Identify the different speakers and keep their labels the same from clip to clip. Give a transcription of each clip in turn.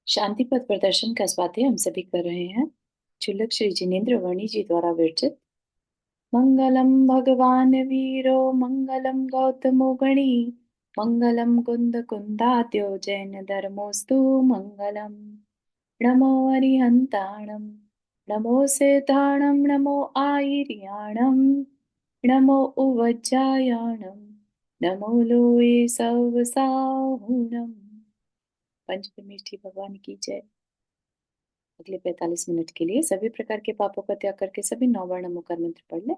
Speaker 1: शांति पथ प्रदर्शन का स्वाध्याय हम सभी कर रहे हैं। चुल्लक श्री जिनेन्द्र वर्णी जी द्वारा विरचित। मंगलम भगवान वीरो मंगलम गौतमो गणी मंगलम कुंद कुंदात्यो जैन धर्मोस्तु मंगलम। नमो अरिहंताणम नमो सिद्धाणम नमो आयर्याणम नमो उवज्जायाणम नमो लोए सवसाहुणम। पंच परमेष्ठी भगवान की जय। अगले 45 मिनट के लिए सभी प्रकार के पापों का त्याग करके सभी 9 वर्ण मुकर मंत्र पढ़ ले।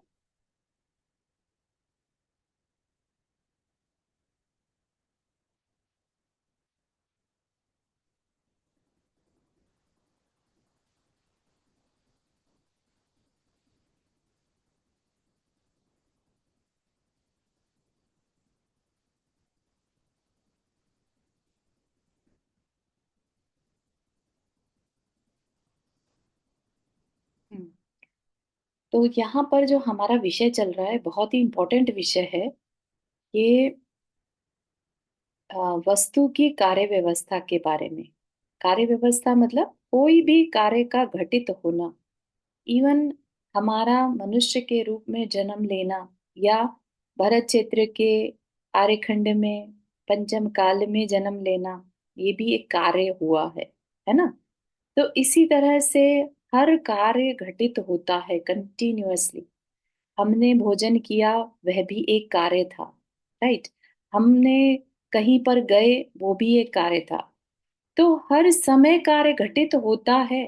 Speaker 1: हम्म, तो यहाँ पर जो हमारा विषय चल रहा है बहुत ही इंपॉर्टेंट विषय है। ये वस्तु की कार्य व्यवस्था के बारे में। कार्य व्यवस्था मतलब कोई भी कार्य का घटित होना। इवन हमारा मनुष्य के रूप में जन्म लेना या भरत क्षेत्र के आर्यखंड में पंचम काल में जन्म लेना, ये भी एक कार्य हुआ है ना। तो इसी तरह से हर कार्य घटित होता है कंटिन्यूअसली। हमने भोजन किया, वह भी एक कार्य था, राइट। हमने कहीं पर गए, वो भी एक कार्य था। तो हर समय कार्य घटित होता है।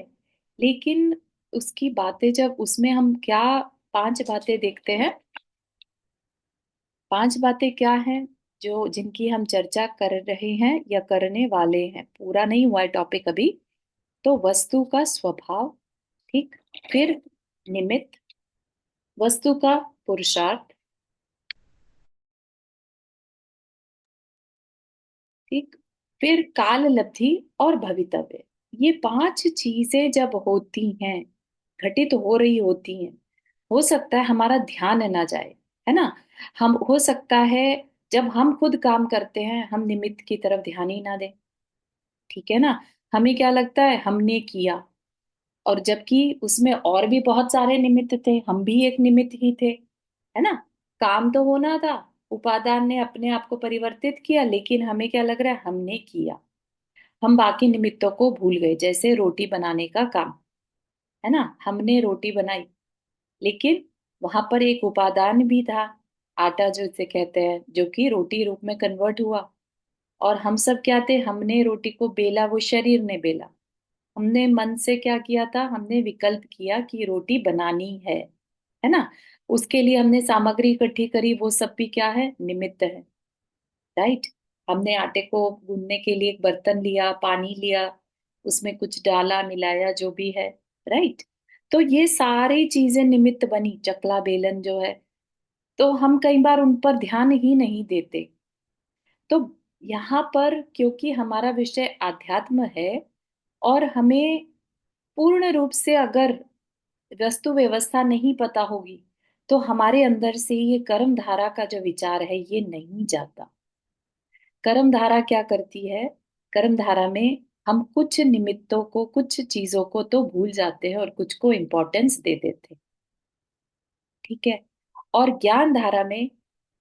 Speaker 1: लेकिन उसकी बातें जब उसमें हम क्या 5 बातें देखते हैं। 5 बातें क्या हैं जो जिनकी हम चर्चा कर रहे हैं या करने वाले हैं, पूरा नहीं हुआ है टॉपिक अभी। तो वस्तु का स्वभाव, ठीक। फिर निमित्त, वस्तु का पुरुषार्थ, ठीक। फिर काल लब्धि और भवितव्य। ये 5 चीजें जब होती हैं, घटित हो रही होती हैं, हो सकता है हमारा ध्यान ना जाए, है ना। हम हो सकता है जब हम खुद काम करते हैं हम निमित्त की तरफ ध्यान ही ना दें, ठीक है ना। हमें क्या लगता है हमने किया, और जबकि उसमें और भी बहुत सारे निमित्त थे, हम भी एक निमित्त ही थे, है ना। काम तो होना था, उपादान ने अपने आप को परिवर्तित किया, लेकिन हमें क्या लग रहा है हमने किया। हम बाकी निमित्तों को भूल गए, जैसे रोटी बनाने का काम, है ना। हमने रोटी बनाई, लेकिन वहां पर एक उपादान भी था, आटा जो इसे कहते हैं, जो कि रोटी रूप में कन्वर्ट हुआ। और हम सब क्या थे, हमने रोटी को बेला, वो शरीर ने बेला। हमने मन से क्या किया था, हमने विकल्प किया कि रोटी बनानी है ना। उसके लिए हमने सामग्री इकट्ठी करी, वो सब भी क्या है, निमित्त है, राइट। हमने आटे को गूंदने के लिए एक बर्तन लिया, पानी लिया, उसमें कुछ डाला मिलाया, जो भी है, राइट। तो ये सारी चीजें निमित्त बनी, चकला बेलन जो है। तो हम कई बार उन पर ध्यान ही नहीं देते। तो यहाँ पर क्योंकि हमारा विषय आध्यात्म है, और हमें पूर्ण रूप से अगर वस्तु व्यवस्था नहीं पता होगी, तो हमारे अंदर से ये कर्म धारा का जो विचार है ये नहीं जाता। कर्म धारा क्या करती है, कर्म धारा में हम कुछ निमित्तों को, कुछ चीजों को तो भूल जाते हैं और कुछ को इम्पोर्टेंस दे देते हैं, ठीक है। और ज्ञान धारा में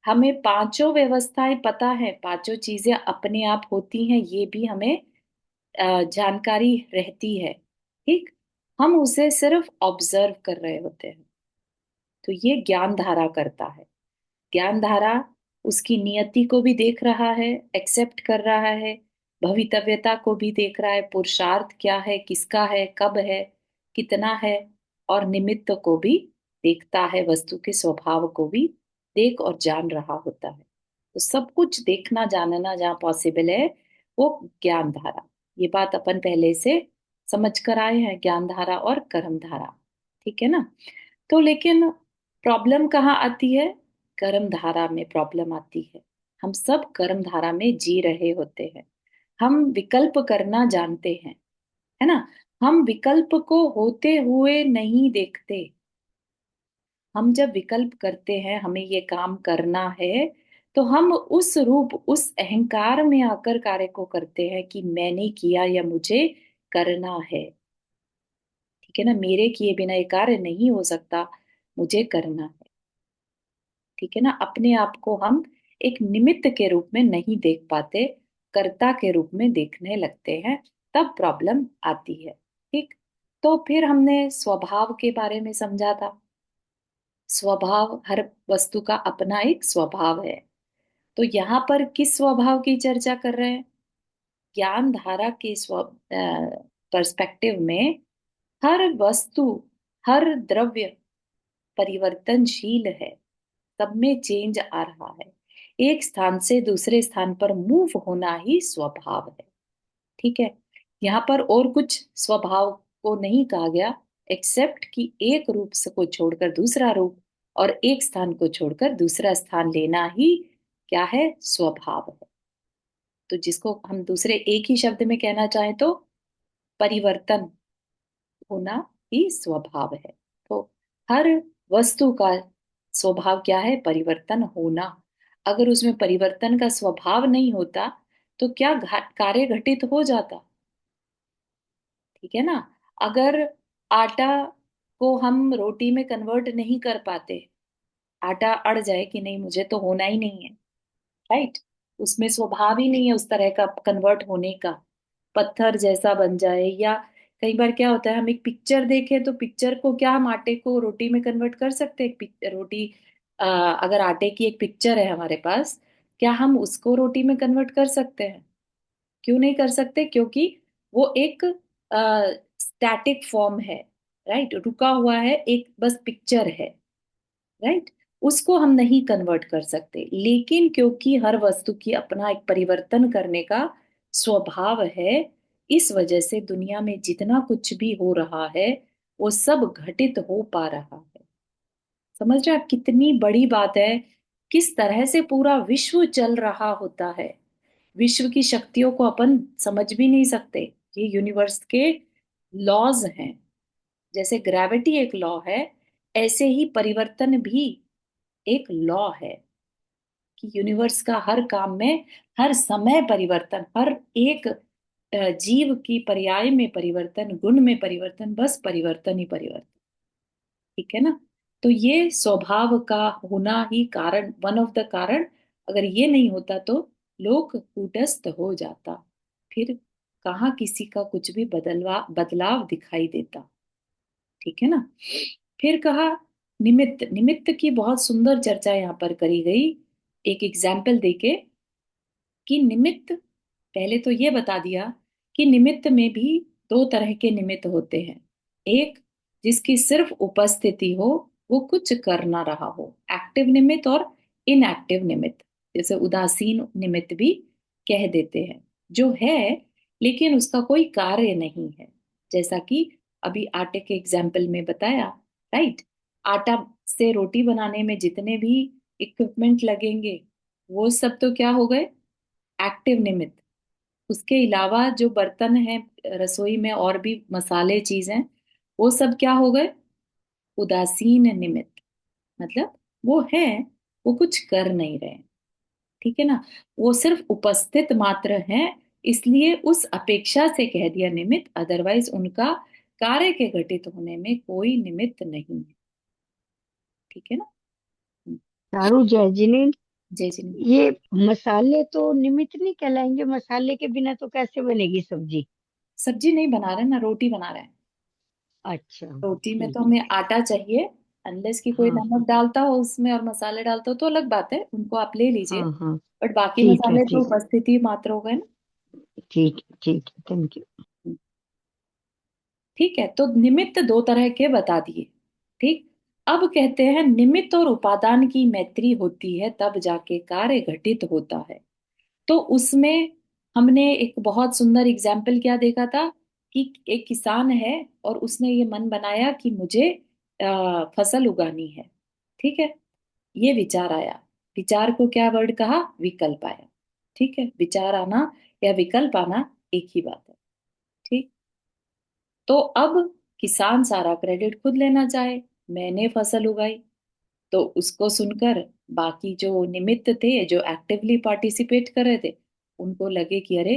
Speaker 1: हमें पांचों व्यवस्थाएं पता है, पांचों चीजें अपने आप होती हैं, ये भी हमें जानकारी रहती है, ठीक। हम उसे सिर्फ ऑब्जर्व कर रहे होते हैं। तो ये ज्ञान धारा करता है। ज्ञान धारा उसकी नियति को भी देख रहा है, एक्सेप्ट कर रहा है, भवितव्यता को भी देख रहा है, पुरुषार्थ क्या है, किसका है, कब है, कितना है, और निमित्त को भी देखता है, वस्तु के स्वभाव को भी देख और जान रहा होता है। तो सब कुछ देखना जानना जहाँ पॉसिबल है, वो ज्ञान धारा। ये बात अपन पहले से समझ कर आए हैं, ज्ञान धारा और कर्म धारा, ठीक है ना। तो लेकिन प्रॉब्लम कहाँ आती है, कर्म धारा में प्रॉब्लम आती है। हम सब कर्म धारा में जी रहे होते हैं। हम विकल्प करना जानते हैं, है ना। हम विकल्प को होते हुए नहीं देखते। हम जब विकल्प करते हैं हमें ये काम करना है, तो हम उस रूप, उस अहंकार में आकर कार्य को करते हैं कि मैंने किया या मुझे करना है। ठीक है ना, मेरे किए बिना ये कार्य नहीं हो सकता, मुझे करना है। ठीक है ना, अपने आप को हम एक निमित्त के रूप में नहीं देख पाते, कर्ता के रूप में देखने लगते हैं, तब प्रॉब्लम आती है। ठीक। तो फिर हमने स्वभाव के बारे में समझा था। स्वभाव, हर वस्तु का अपना एक स्वभाव है। तो यहाँ पर किस स्वभाव की चर्चा कर रहे हैं? ज्ञान धारा के पर्सपेक्टिव में हर वस्तु, हर द्रव्य परिवर्तनशील है, सब में चेंज आ रहा है। एक स्थान से दूसरे स्थान पर मूव होना ही स्वभाव है। ठीक है। यहाँ पर और कुछ स्वभाव को नहीं कहा गया, एक्सेप्ट कि एक रूप से को छोड़कर दूसरा रूप और एक स्थान को छोड़कर दूसरा स्थान लेना ही क्या है? स्वभाव है। तो जिसको हम दूसरे एक ही शब्द में कहना चाहें तो परिवर्तन होना ही स्वभाव है। तो हर वस्तु का स्वभाव क्या है? परिवर्तन होना। अगर उसमें परिवर्तन का स्वभाव नहीं होता तो क्या कार्य घटित हो जाता? ठीक है ना। अगर आटा को हम रोटी में कन्वर्ट नहीं कर पाते, आटा अड़ जाए कि नहीं मुझे तो होना ही नहीं है, राइट, उसमें स्वभाव ही नहीं है उस तरह का कन्वर्ट होने का, पत्थर जैसा बन जाए। या कई बार क्या होता है, हम एक पिक्चर देखें तो पिक्चर को क्या हम आटे को रोटी में कन्वर्ट कर सकते हैं? रोटी, अगर आटे की एक पिक्चर है हमारे पास, क्या हम उसको रोटी में कन्वर्ट कर सकते हैं? क्यों नहीं कर सकते? क्योंकि वो एक स्टैटिक फॉर्म है, राइट, रुका हुआ है, एक बस पिक्चर है, राइट, उसको हम नहीं कन्वर्ट कर सकते। लेकिन क्योंकि हर वस्तु की अपना एक परिवर्तन करने का स्वभाव है, इस वजह से दुनिया में जितना कुछ भी हो रहा है वो सब घटित हो पा रहा है। समझ रहे हैं आप कितनी बड़ी बात है? किस तरह से पूरा विश्व चल रहा होता है। विश्व की शक्तियों को अपन समझ भी नहीं सकते। ये यूनिवर्स के लॉज हैं। जैसे ग्रेविटी एक लॉ है, ऐसे ही परिवर्तन भी एक लॉ है कि यूनिवर्स का हर काम में हर समय परिवर्तन, हर एक जीव की पर्याय में परिवर्तन, गुण में परिवर्तन, बस परिवर्तन ही परिवर्तन। ठीक है ना। तो ये स्वभाव का होना ही कारण, वन ऑफ द कारण, अगर ये नहीं होता तो लोग कूटस्थ हो जाता, फिर कहाँ किसी का कुछ भी बदलाव दिखाई देता। ठीक है ना। फिर कहा निमित्त, निमित्त की बहुत सुंदर चर्चा यहाँ पर करी गई, एक एग्जाम्पल देके, कि निमित्त, पहले तो ये बता दिया कि निमित्त में भी दो तरह के निमित्त होते हैं। एक जिसकी सिर्फ उपस्थिति हो, वो कुछ कर ना रहा हो, एक्टिव निमित्त, और इनएक्टिव निमित्त, जैसे उदासीन निमित्त भी कह देते हैं, जो है लेकिन उसका कोई कार्य नहीं है। जैसा कि अभी आटे के एग्जाम्पल में बताया, राइट, आटा से रोटी बनाने में जितने भी इक्विपमेंट लगेंगे वो सब तो क्या हो गए? एक्टिव निमित्त। उसके अलावा जो बर्तन है रसोई में और भी मसाले चीजें, वो सब क्या हो गए? उदासीन निमित्त। मतलब वो है, वो कुछ कर नहीं रहे। ठीक है ना, वो सिर्फ उपस्थित मात्र हैं, इसलिए उस अपेक्षा से कह दिया निमित्त, अदरवाइज उनका कार्य के घटित होने में कोई निमित्त नहीं है। ठीक है ना। हम्म,
Speaker 2: चारू जय जिनेन्द्र,
Speaker 1: जय जी ने।
Speaker 2: ये मसाले तो निमित्त नहीं कहलाएंगे? मसाले के बिना तो कैसे बनेगी सब्जी?
Speaker 1: सब्जी नहीं बना रहे ना, रोटी बना रहे हैं।
Speaker 2: अच्छा।
Speaker 1: रोटी में तो
Speaker 2: ठीक है।
Speaker 1: हमें आटा चाहिए, अनलेस कि कोई
Speaker 2: हाँ हाँ।
Speaker 1: नमक डालता हो उसमें और मसाले डालता हो तो अलग बात है, उनको आप ले लीजिए।
Speaker 2: हाँ हाँ।
Speaker 1: बट बाकी
Speaker 2: ठीक है।
Speaker 1: मसाले तो
Speaker 2: ठीक।
Speaker 1: उपस्थिति मात्र हो गए ना।
Speaker 2: ठीक। ठीक। Thank you.
Speaker 1: ठीक है, तो निमित्त दो तरह के बता दिए। ठीक। अब कहते हैं निमित्त और उपादान की मैत्री होती है तब जाके कार्य घटित होता है। तो उसमें हमने एक बहुत सुंदर एग्जाम्पल क्या देखा था, कि एक किसान है और उसने ये मन बनाया कि मुझे फसल उगानी है। ठीक है, ये विचार आया। विचार को क्या वर्ड कहा? विकल्प आया। ठीक है, विचार आना या विकल्प आना एक ही बात है। ठीक। तो अब किसान सारा क्रेडिट खुद लेना चाहे, मैंने फसल उगाई, तो उसको सुनकर बाकी जो निमित्त थे, जो एक्टिवली पार्टिसिपेट कर रहे थे, उनको लगे कि अरे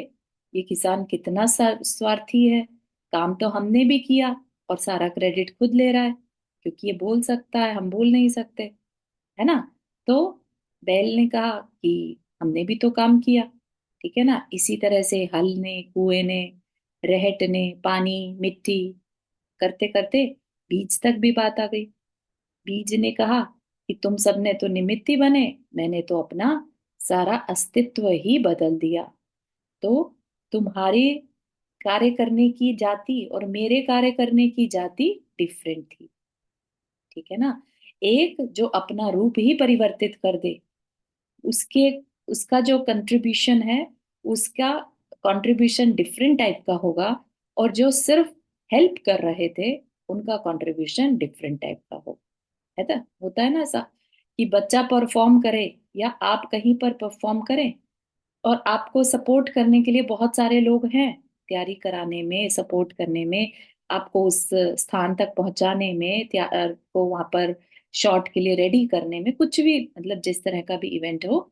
Speaker 1: ये किसान कितना स्वार्थी है, काम तो हमने भी किया और सारा क्रेडिट खुद ले रहा है, क्योंकि ये बोल सकता है, हम बोल नहीं सकते, है ना। तो बैल ने कहा कि हमने भी तो काम किया। ठीक है ना, इसी तरह से हल ने, कुएं ने, रहट ने, पानी, मिट्टी, करते करते बीज तक भी बात आ गई। बीज ने कहा कि तुम सबने तो निमित्त ही बने, मैंने तो अपना सारा अस्तित्व ही बदल दिया। तो तुम्हारे कार्य करने की जाति और मेरे कार्य करने की जाति डिफरेंट थी। ठीक है ना। एक जो अपना रूप ही परिवर्तित कर दे, उसके उसका जो कंट्रीब्यूशन है, उसका कंट्रीब्यूशन डिफरेंट टाइप का होगा। और जो सिर्फ हेल्प कर रहे थे, उनका कंट्रीब्यूशन डिफरेंट टाइप का हो। है ना, होता है ना ऐसा कि बच्चा परफॉर्म करे या आप कहीं पर परफॉर्म करें, और आपको सपोर्ट करने के लिए बहुत सारे लोग हैं, तैयारी कराने में, सपोर्ट करने में, आपको उस स्थान तक पहुंचाने में, को वहां पर शॉट के लिए रेडी करने में, कुछ भी मतलब जिस तरह का भी इवेंट हो।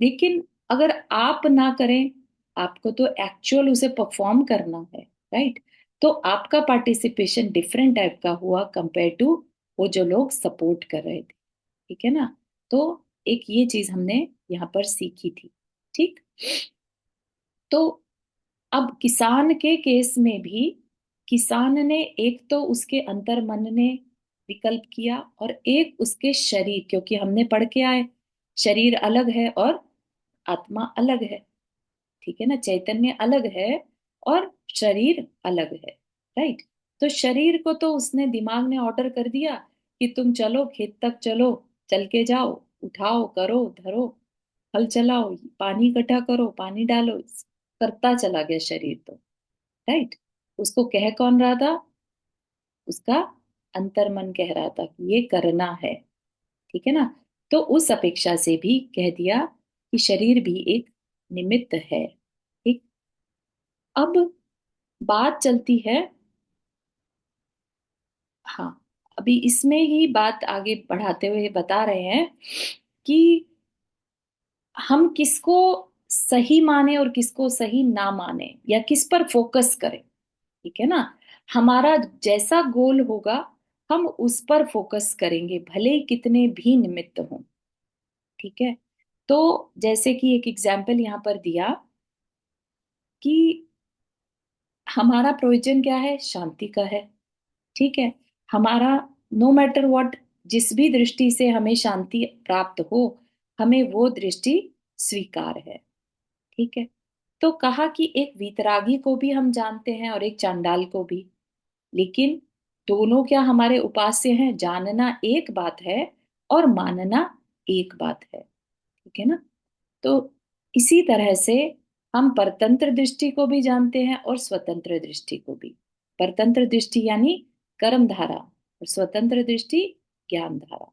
Speaker 1: लेकिन अगर आप ना करें, आपको तो एक्चुअल उसे परफॉर्म करना है, राइट। तो आपका पार्टिसिपेशन डिफरेंट टाइप का हुआ कंपेयर टू वो जो लोग सपोर्ट कर रहे थे। ठीक है ना। तो एक ये चीज हमने यहाँ पर सीखी थी। ठीक। तो अब किसान के केस में भी, किसान ने एक तो उसके अंतर मन ने विकल्प किया, और एक उसके शरीर, क्योंकि हमने पढ़ के आए शरीर अलग है और आत्मा अलग है। ठीक है ना, चैतन्य अलग है और शरीर अलग है, राइट। तो शरीर को तो उसने, दिमाग ने ऑर्डर कर दिया कि तुम चलो खेत तक, चलो, चल के जाओ, उठाओ, करो, धरो, हल चलाओ, पानी इकट्ठा करो, पानी डालो, करता चला गया शरीर तो, राइट। उसको कह कौन रहा था? उसका अंतर्मन कह रहा था कि ये करना है। ठीक है ना। तो उस अपेक्षा से भी कह दिया कि शरीर भी एक निमित्त है। ठीक। अब बात चलती है, हाँ, अभी इसमें ही बात आगे बढ़ाते हुए बता रहे हैं कि हम किसको सही माने और किसको सही ना माने, या किस पर फोकस करें। ठीक है ना। हमारा जैसा गोल होगा, हम उस पर फोकस करेंगे, भले ही कितने भी निमित्त हों। ठीक है। तो जैसे कि एक एग्जाम्पल यहाँ पर दिया कि हमारा प्रयोजन क्या है? शांति का है। ठीक है। हमारा नो मैटर व्हाट, जिस भी दृष्टि से हमें शांति प्राप्त हो, हमें वो दृष्टि स्वीकार है। ठीक है। तो कहा कि एक वीतरागी को भी हम जानते हैं और एक चांडाल को भी, लेकिन दोनों क्या हमारे उपास्य हैं? जानना एक बात है और मानना एक बात है। ठीक है ना। तो इसी तरह से हम परतंत्र दृष्टि को भी जानते हैं और स्वतंत्र दृष्टि को भी। परतंत्र दृष्टि यानी कर्म धारा, और स्वतंत्र दृष्टि ज्ञान धारा।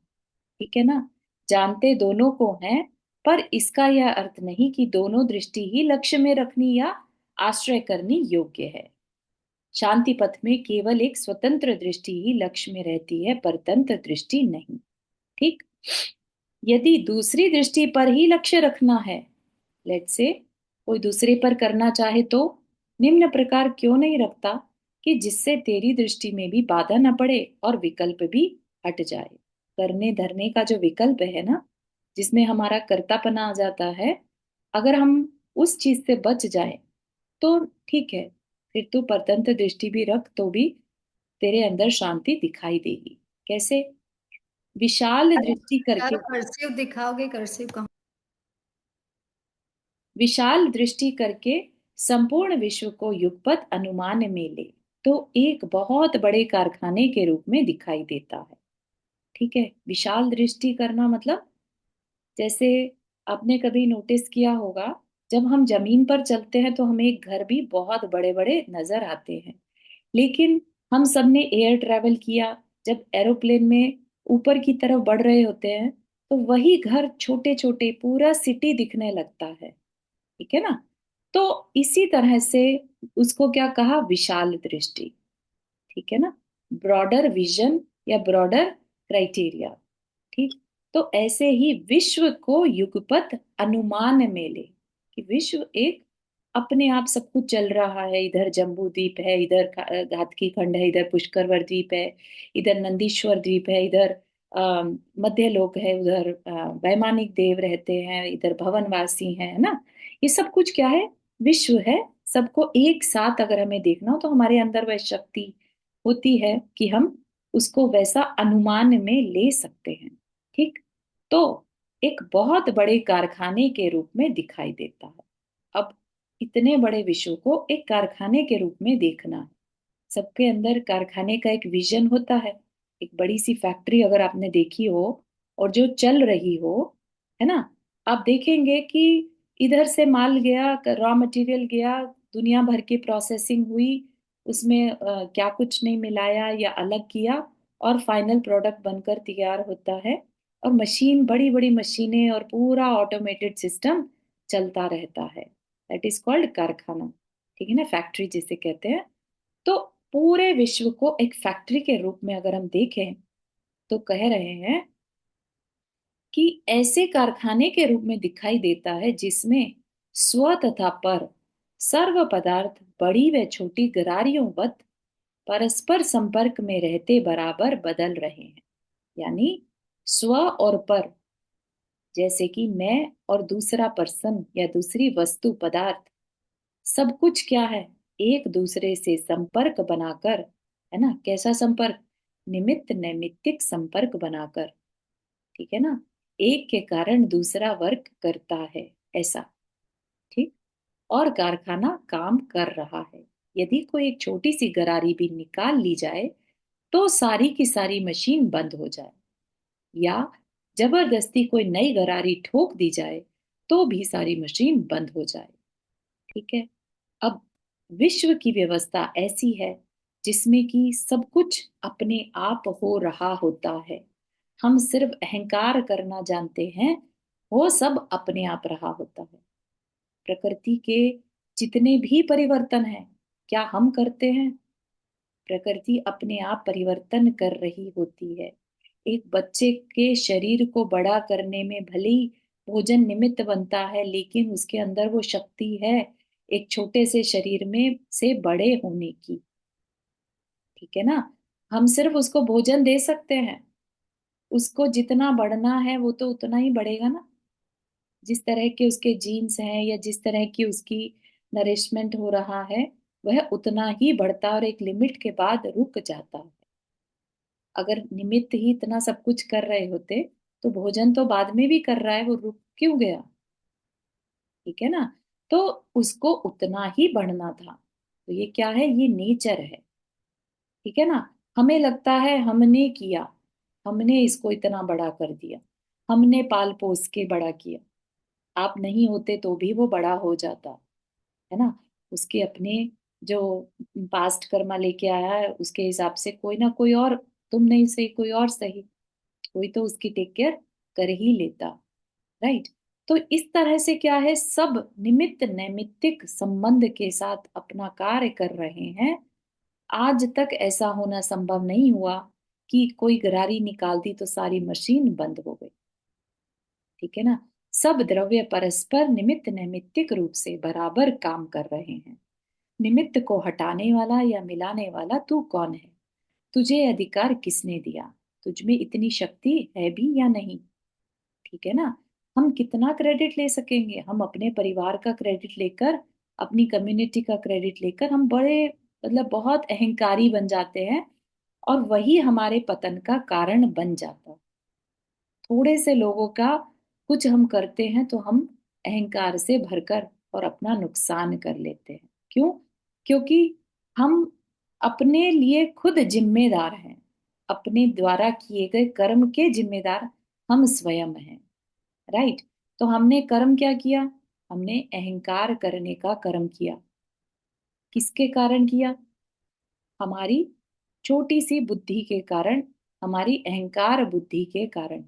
Speaker 1: ठीक है ना। जानते दोनों को हैं, पर इसका यह अर्थ नहीं कि दोनों दृष्टि ही लक्ष्य में रखनी या आश्रय करनी योग्य है। शांति पथ में केवल एक स्वतंत्र दृष्टि ही लक्ष्य में रहती है, परतंत्र दृष्टि नहीं। ठीक। यदि दूसरी दृष्टि पर ही लक्ष्य रखना है, लेट से कोई दूसरे पर करना चाहे, तो निम्न प्रकार क्यों नहीं रखता कि जिससे तेरी दृष्टि में भी बाधा न पड़े और विकल्प भी हट जाए। करने धरने का जो विकल्प है ना, जिसमें हमारा कर्तापना आ जाता है, अगर हम उस चीज से बच जाए तो ठीक है, फिर तू परतंत्र दृष्टि भी रख तो भी तेरे अंदर शांति दिखाई देगी। कैसे? विशाल दृष्टि करके,
Speaker 2: यार कर्सिव दिखाओगे, कर्सिव कहाँ?
Speaker 1: विशाल दृष्टि करके संपूर्ण विश्व को युगपत अनुमान में ले, तो एक बहुत बड़े कारखाने के रूप में दिखाई देता है। ठीक है। विशाल दृष्टि करना मतलब, जैसे आपने कभी नोटिस किया होगा, जब हम जमीन पर चलते हैं तो हमें एक घर भी बहुत बड़े बड़े नजर आते हैं, लेकिन हम सब ने एयर ट्रैवल किया, जब एरोप्लेन में ऊपर की तरफ बढ़ रहे होते हैं, तो वही घर छोटे छोटे, पूरा सिटी दिखने लगता है। ठीक है ना। तो इसी तरह से उसको क्या कहा? विशाल दृष्टि। ठीक है ना। ब्रॉडर विजन या ब्रॉडर क्राइटेरिया। ठीक। तो ऐसे ही विश्व को युगपत अनुमान में ले, कि विश्व एक अपने आप सब कुछ चल रहा है, इधर जम्बू द्वीप है, इधर घातकी खंड है, इधर पुष्करवर द्वीप है, इधर नंदीश्वर द्वीप है, इधर मध्य लोक है, उधर वैमानिक देव रहते हैं, इधर भवनवासी हैं, है ना। ये सब कुछ क्या है? विश्व है। सबको एक साथ अगर हमें देखना हो तो हमारे अंदर वह शक्ति होती है कि हम उसको वैसा अनुमान में ले सकते हैं। ठीक। तो एक बहुत बड़े कारखाने के रूप में दिखाई देता है। अब इतने बड़े विश्व को एक कारखाने के रूप में देखना है। सबके अंदर कारखाने का एक विजन होता है। एक बड़ी सी फैक्ट्री अगर आपने देखी हो और जो चल रही हो, है ना, आप देखेंगे कि इधर से माल गया, रॉ मटेरियल गया, दुनिया भर की प्रोसेसिंग हुई, उसमें क्या कुछ नहीं मिलाया या अलग किया, और फाइनल प्रोडक्ट बनकर तैयार होता है। और मशीन, बड़ी बड़ी मशीनें और पूरा ऑटोमेटेड सिस्टम चलता रहता है। दैट इज कॉल्ड कारखाना। ठीक है ना, फैक्ट्री जिसे कहते हैं। तो पूरे विश्व को एक फैक्ट्री के रूप में अगर हम देखें तो कह रहे हैं कि ऐसे कारखाने के रूप में दिखाई देता है जिसमें स्व तथा पर सर्व पदार्थ बड़ी व छोटी गरारियों वत परस्पर संपर्क में रहते बराबर बदल रहे हैं। यानी स्व और पर, जैसे कि मैं और दूसरा पर्सन या दूसरी वस्तु पदार्थ, सब कुछ क्या है? एक दूसरे से संपर्क बनाकर, है ना। कैसा संपर्क? निमित्त नैमित्तिक संपर्क बनाकर। ठीक है ना। एक के कारण दूसरा वर्क करता है, ऐसा। ठीक। और कारखाना काम कर रहा है। यदि कोई एक छोटी सी गरारी भी निकाल ली जाए तो सारी की सारी मशीन बंद हो जाए, या जबरदस्ती कोई नई गरारी ठोक दी जाए तो भी सारी मशीन बंद हो जाए। ठीक है। अब विश्व की व्यवस्था ऐसी है जिसमें कि सब कुछ अपने आप हो रहा होता है। हम सिर्फ अहंकार करना जानते हैं, वो सब अपने आप रहा होता है। प्रकृति के जितने भी परिवर्तन हैं, क्या हम करते हैं? प्रकृति अपने आप परिवर्तन कर रही होती है। एक बच्चे के शरीर को बड़ा करने में भले ही भोजन निमित्त बनता है, लेकिन उसके अंदर वो शक्ति है एक छोटे से शरीर में से बड़े होने की। ठीक है ना। हम सिर्फ उसको भोजन दे सकते हैं, उसको जितना बढ़ना है वो तो उतना ही बढ़ेगा ना। जिस तरह के उसके जीन्स हैं या जिस तरह की उसकी नरिशमेंट हो रहा है, वह उतना ही बढ़ता और एक लिमिट के बाद रुक जाता है। अगर निमित्त ही इतना सब कुछ कर रहे होते तो भोजन तो बाद में भी कर रहा है, वो रुक क्यों गया? ठीक है ना। तो उसको उतना ही बढ़ना था। तो ये क्या है? ये नेचर है। ठीक है ना। हमें लगता है हमने किया, हमने इसको इतना बड़ा कर दिया, हमने पाल पोस के बड़ा किया। आप नहीं होते तो भी वो बड़ा हो जाता, है ना। उसके अपने जो पास्ट कर्मा लेके आया है उसके हिसाब से कोई ना कोई और, तुम नहीं सही कोई और सही, कोई तो उसकी टेक केयर कर ही लेता। राइट। तो इस तरह से क्या है, सब निमित्त नैमित्तिक संबंध के साथ अपना कार्य कर रहे हैं। आज तक ऐसा होना संभव नहीं हुआ कि कोई गरारी निकाल दी तो सारी मशीन बंद हो गई। ठीक है ना। सब द्रव्य परस्पर निमित्त नैमित्तिक रूप से बराबर काम कर रहे हैं। निमित्त को हटाने वाला या मिलाने वाला तू कौन है? तुझे अधिकार किसने दिया? तुझ में इतनी शक्ति है भी या नहीं? ठीक है ना। हम कितना क्रेडिट ले सकेंगे? हम अपने परिवार का क्रेडिट लेकर, अपनी कम्युनिटी का क्रेडिट लेकर हम बड़े, मतलब बहुत अहंकारी बन जाते हैं, और वही हमारे पतन का कारण बन जाता है। थोड़े से लोगों का कुछ हम करते हैं तो हम अहंकार से भरकर और अपना नुकसान कर लेते हैं। क्यों? क्योंकि हम अपने लिए खुद जिम्मेदार हैं। अपने द्वारा किए गए कर्म के जिम्मेदार हम स्वयं हैं। राइट। तो हमने कर्म क्या किया? हमने अहंकार करने का कर्म किया। किसके कारण किया? हमारी छोटी सी बुद्धि के कारण, हमारी अहंकार बुद्धि के कारण।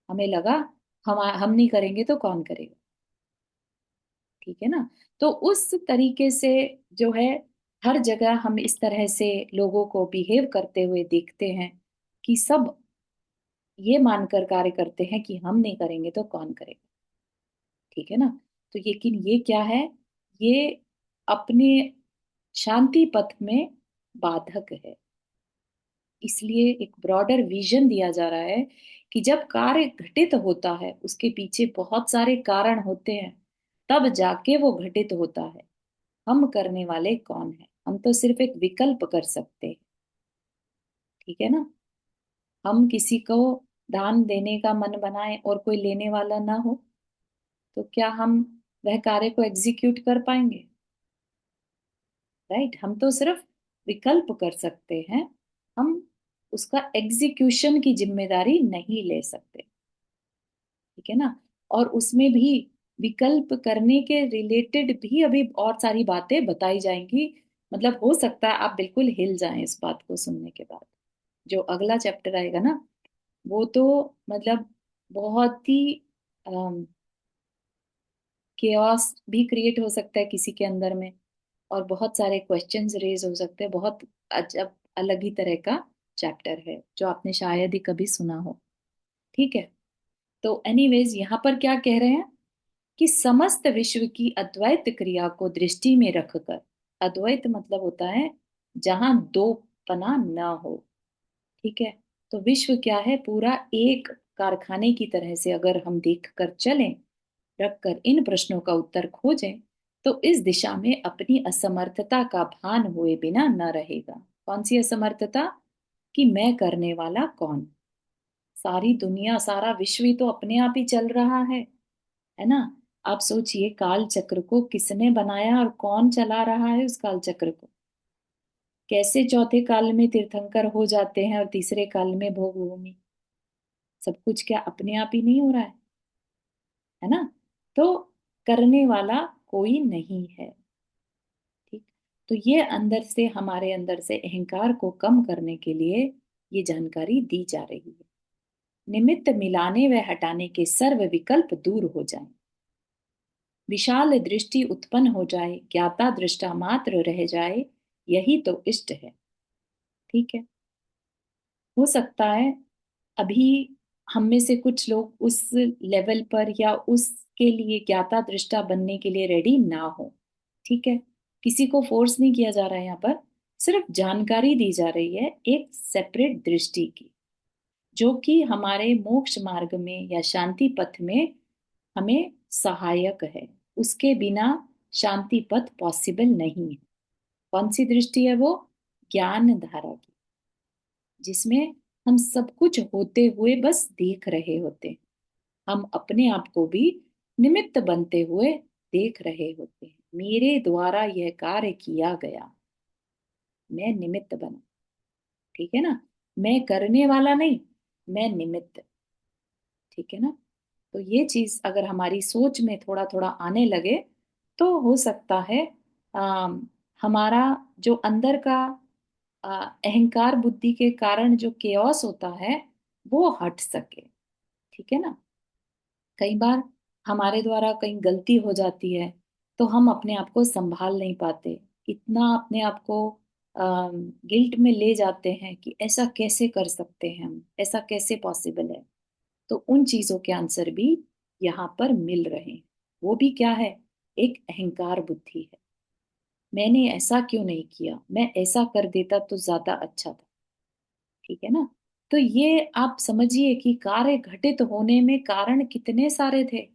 Speaker 1: हमें लगा हम नहीं करेंगे तो कौन करेगा। ठीक है ना। तो उस तरीके से जो है, हर जगह हम इस तरह से लोगों को बिहेव करते हुए देखते हैं कि सब ये मानकर कार्य करते हैं कि हम नहीं करेंगे तो कौन करेगा। ठीक है ना। तो लेकिन ये क्या है? ये अपने शांति पथ में बाधक है। इसलिए एक ब्रॉडर विजन दिया जा रहा है कि जब कार्य घटित होता है उसके पीछे बहुत सारे कारण होते हैं, तब जाके वो घटित होता है। हम करने वाले कौन है? हम तो सिर्फ एक विकल्प कर सकते हैं। ठीक है ना? हम किसी को दान देने का मन बनाए और कोई लेने वाला ना हो, तो क्या हम वह कार्य को एग्जीक्यूट कर पाएंगे? राइट? हम तो सिर्फ विकल्प कर सकते हैं। हम उसका एग्जीक्यूशन की जिम्मेदारी नहीं ले सकते। ठीक है ना? और उसमें भी विकल्प करने के रिलेटेड भी अभी और सारी बातें बताई जाएंगी। मतलब हो सकता है आप बिल्कुल हिल जाएं इस बात को सुनने के बाद। जो अगला चैप्टर आएगा ना, वो तो मतलब बहुत ही केओस भी क्रिएट हो सकता है किसी के अंदर में, और बहुत सारे क्वेश्चंस रेज हो सकते हैं। बहुत अजब अलग ही तरह का चैप्टर है जो आपने शायद ही कभी सुना हो। ठीक है? तो एनीवेज यहाँ पर क्या कह रहे हैं कि समस्त विश्व की अद्वैत क्रिया को दृष्टि में रखकर, अद्वैत मतलब होता है जहां दो पना न हो। ठीक है? तो विश्व क्या है? पूरा एक कारखाने की तरह से अगर हम देख कर चलें, रखकर इन प्रश्नों का उत्तर खोजें, तो इस दिशा में अपनी असमर्थता का भान हुए बिना न रहेगा। कौन सी असमर्थता? कि मैं करने वाला कौन? सारी दुनिया, सारा विश्व ही तो अपने आप ही चल रहा है ना? आप सोचिए, काल चक्र को किसने बनाया और कौन चला रहा है उस काल चक्र को? कैसे चौथे काल में तीर्थंकर हो जाते हैं और तीसरे काल में भोग भूमि? सब कुछ क्या अपने आप ही नहीं हो रहा है ना? तो करने वाला कोई नहीं है। ठीक? तो ये अंदर से, हमारे अंदर से अहंकार को कम करने के लिए ये जानकारी दी जा रही है। निमित्त मिलाने व हटाने के सर्व विकल्प दूर हो जाएं, विशाल दृष्टि उत्पन्न हो जाए, ज्ञाता दृष्टा मात्र रह जाए, यही तो इष्ट है। ठीक है? हो सकता है अभी हम में से कुछ लोग उस लेवल पर या उसके लिए ज्ञाता दृष्टा बनने के लिए रेडी ना हो। ठीक है? किसी को फोर्स नहीं किया जा रहा है यहाँ पर। सिर्फ जानकारी दी जा रही है एक सेपरेट दृष्टि की, जो कि हमारे मोक्ष मार्ग में या शांति पथ में हमें सहायक है। उसके बिना शांति पथ पॉसिबल नहीं है। कौन सी दृष्टि है वो? ज्ञान धारा की, जिसमें हम सब कुछ होते हुए बस देख रहे होते हैं। हम अपने आप को भी निमित्त बनते हुए देख रहे होते हैं। मेरे द्वारा यह कार्य किया गया, मैं निमित्त बना। ठीक है ना? मैं करने वाला नहीं, मैं निमित्त। ठीक है ना? तो ये चीज अगर हमारी सोच में थोड़ा थोड़ा आने लगे, तो हो सकता है हमारा जो अंदर का अहंकार बुद्धि के कारण जो केओस होता है वो हट सके। ठीक है ना? कई बार हमारे द्वारा कहीं गलती हो जाती है, तो हम अपने आप को संभाल नहीं पाते। इतना अपने आप को गिल्ट में ले जाते हैं कि ऐसा कैसे कर सकते हैं हम, ऐसा कैसे पॉसिबल है। तो उन चीजों के आंसर भी यहाँ पर मिल रहे हैं। वो भी क्या है? एक अहंकार बुद्धि है। मैंने ऐसा क्यों नहीं किया, मैं ऐसा कर देता तो ज्यादा अच्छा था। ठीक है ना? तो ये आप समझिए कि कार्य घटित होने में कारण कितने सारे थे।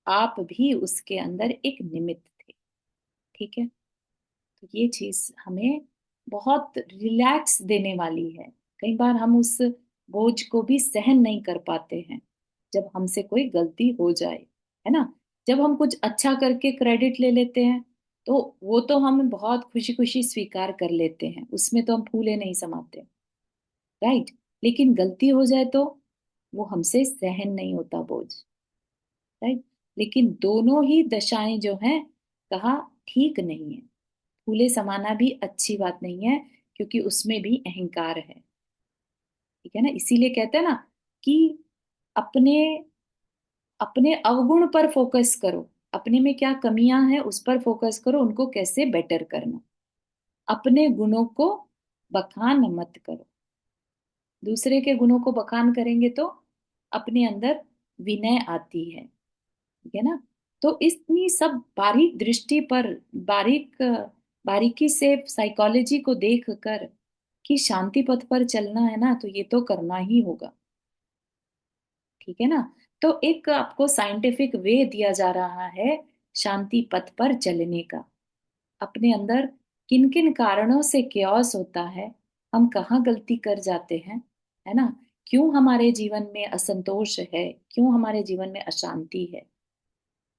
Speaker 1: आप भी उसके अंदर एक निमित्त थे। ठीक है? तो ये चीज हमें बहुत रिलैक्स देने वाली है। कई बार हम उस बोझ को भी सहन नहीं कर पाते हैं जब हमसे कोई गलती हो जाए, है ना? जब हम कुछ अच्छा करके क्रेडिट ले लेते हैं, तो वो तो हम बहुत खुशी खुशी स्वीकार कर लेते हैं, उसमें तो हम फूले नहीं समाते। राइट? लेकिन गलती हो जाए तो वो हमसे सहन नहीं होता बोझ। राइट? लेकिन दोनों ही दशाएं जो हैं, कहा ठीक नहीं है। फूले समाना भी अच्छी बात नहीं है, क्योंकि उसमें भी अहंकार है। ठीक है ना? इसीलिए कहते हैं ना कि अपने अपने अवगुण पर फोकस करो। अपने में क्या कमियां हैं उस पर फोकस करो, उनको कैसे बेटर करना। अपने गुणों को बखान मत करो। दूसरे के गुणों को बखान करेंगे तो अपने अंदर विनय आती है। ठीक है ना? तो इतनी सब बारीक दृष्टि पर, बारीक बारीकी से साइकोलॉजी को देख कर कि शांति पथ पर चलना है ना, तो ये तो करना ही होगा। ठीक है ना। तो एक आपको साइंटिफिक वे दिया जा रहा है शांति पथ पर चलने का। अपने अंदर किन किन कारणों से केओस होता है, हम कहाँ गलती कर जाते हैं, है ना, क्यों हमारे जीवन में असंतोष है, क्यों हमारे जीवन में अशांति है।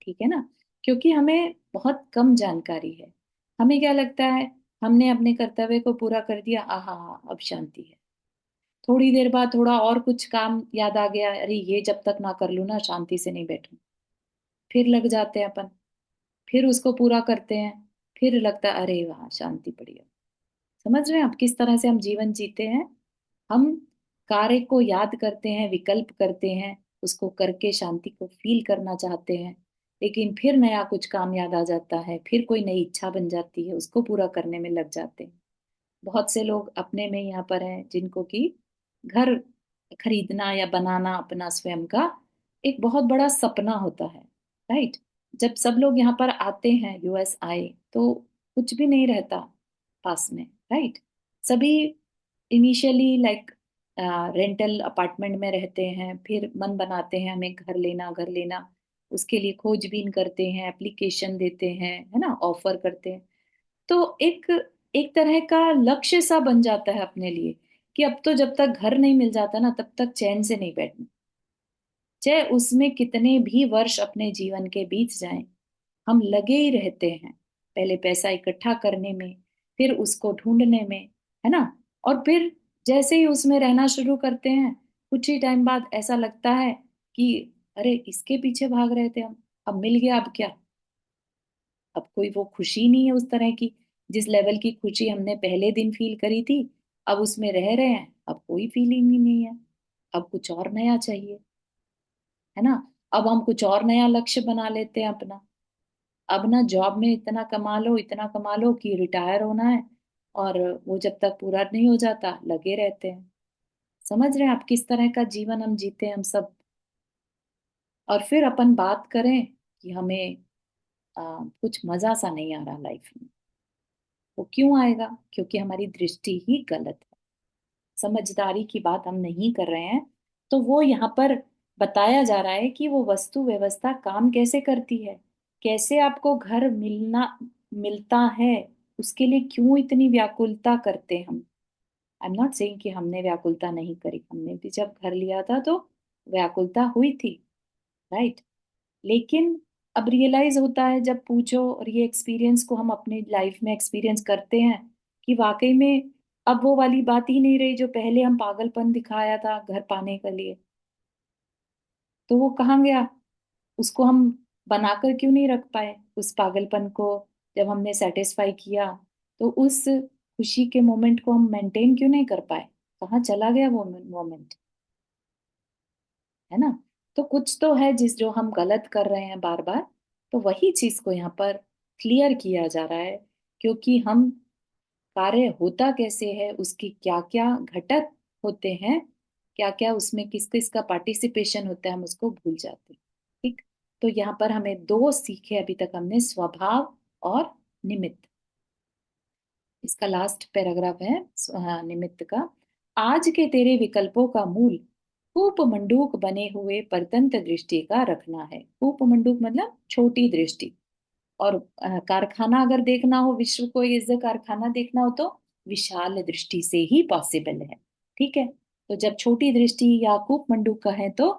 Speaker 1: ठीक है ना। क्योंकि हमें बहुत कम जानकारी है। हमें क्या लगता है, हमने अपने कर्तव्य को पूरा कर दिया, आहा हा, अब शांति है। थोड़ी देर बाद थोड़ा और कुछ काम याद आ गया, अरे ये जब तक ना कर लूं ना शांति से नहीं बैठूं। फिर लग जाते हैं अपन, फिर उसको पूरा करते हैं, फिर लगता है अरे वहां शांति पड़ी है। समझ रहे हैं आप किस तरह से हम जीवन जीते हैं। हम कार्य को याद करते हैं, विकल्प करते हैं, उसको करके शांति को फील करना चाहते हैं, लेकिन फिर नया कुछ काम याद आ जाता है, फिर कोई नई इच्छा बन जाती है, उसको पूरा करने में लग जाते हैं। बहुत से लोग अपने में यहाँ पर हैं जिनको कि घर खरीदना या बनाना अपना स्वयं का एक बहुत बड़ा सपना होता है। राइट। जब सब लोग यहाँ पर आते हैं, यूएस आए, तो कुछ भी नहीं रहता पास में। राइट। सभी इनिशियली लाइक रेंटल अपार्टमेंट में रहते हैं, फिर मन बनाते हैं हमें घर लेना, घर लेना। उसके लिए खोजबीन करते हैं, एप्लीकेशन देते हैं, है ना, ऑफर करते हैं। तो एक एक तरह का लक्ष्य सा बन जाता है अपने लिए कि अब तो जब तक घर नहीं मिल जाता ना, तब तक चैन से नहीं बैठना। चाहे उसमें कितने भी वर्ष अपने जीवन के बीत जाएं, हम लगे ही रहते हैं। पहले पैसा इकट्ठा करने में, फिर उसको ढूंढने में, है ना। और फिर जैसे ही उसमें रहना शुरू करते हैं, कुछ ही टाइम बाद ऐसा लगता है कि अरे इसके पीछे भाग रहे थे हम, अब मिल गया, अब क्या। अब कोई वो खुशी नहीं है उस तरह की, जिस लेवल की खुशी हमने पहले दिन फील करी थी। अब उसमें रह रहे हैं, अब कोई फीलिंग ही नहीं है। अब कुछ और नया चाहिए, है ना। अब हम कुछ और नया लक्ष्य बना लेते हैं अपना। अब ना जॉब में इतना कमा लो, इतना कमा लो कि रिटायर होना है, और वो जब तक पूरा नहीं हो जाता लगे रहते हैं। समझ रहे हैं आप किस तरह का जीवन हम जीते हैं हम सब। और फिर अपन बात करें कि हमें कुछ मजा सा नहीं आ रहा लाइफ में। वो क्यों आएगा? क्योंकि हमारी दृष्टि ही गलत है। समझदारी की बात हम नहीं कर रहे हैं। तो वो यहाँ पर बताया जा रहा है कि वो वस्तु व्यवस्था काम कैसे करती है, कैसे आपको घर मिलता है, उसके लिए क्यों इतनी व्याकुलता करते हैं हम। आई एम नॉट सेइंग कि हमने व्याकुलता नहीं करी, हमने भी जब घर लिया था तो व्याकुलता हुई थी। राइट। लेकिन अब रियलाइज होता है जब पूछो, और ये एक्सपीरियंस को हम अपनी लाइफ में एक्सपीरियंस करते हैं कि वाकई में अब वो वाली बात ही नहीं रही जो पहले हम पागलपन दिखाया था घर पाने के लिए। तो वो कहाँ गया? उसको हम बनाकर क्यों नहीं रख पाए उस पागलपन को? जब हमने सेटिस्फाई किया, तो उस खुशी के मोमेंट को हम मेंटेन क्यों नहीं कर पाए? कहाँ चला गया वो मोमेंट? है ना। तो कुछ तो है जिस जो हम गलत कर रहे हैं बार बार। तो वही चीज को यहाँ पर क्लियर किया जा रहा है। क्योंकि हम कार्य होता कैसे है, उसकी क्या क्या घटक होते हैं, क्या क्या उसमें किस किस का पार्टिसिपेशन होता है, हम उसको भूल जाते हैं। ठीक। तो यहाँ पर हमें दो सीखे अभी तक हमने, स्वभाव और निमित्त। इसका लास्ट पैराग्राफ है निमित्त का। आज के तेरे विकल्पों का मूल कूप मंडूक बने हुए परतंत्र दृष्टि का रखना है। कूप मंडूक मतलब छोटी दृष्टि। और कारखाना अगर देखना हो, विश्व को इस कारखाना देखना हो, तो विशाल दृष्टि से ही पॉसिबल है। ठीक है। तो जब छोटी दृष्टि या कूप मंडूक का है तो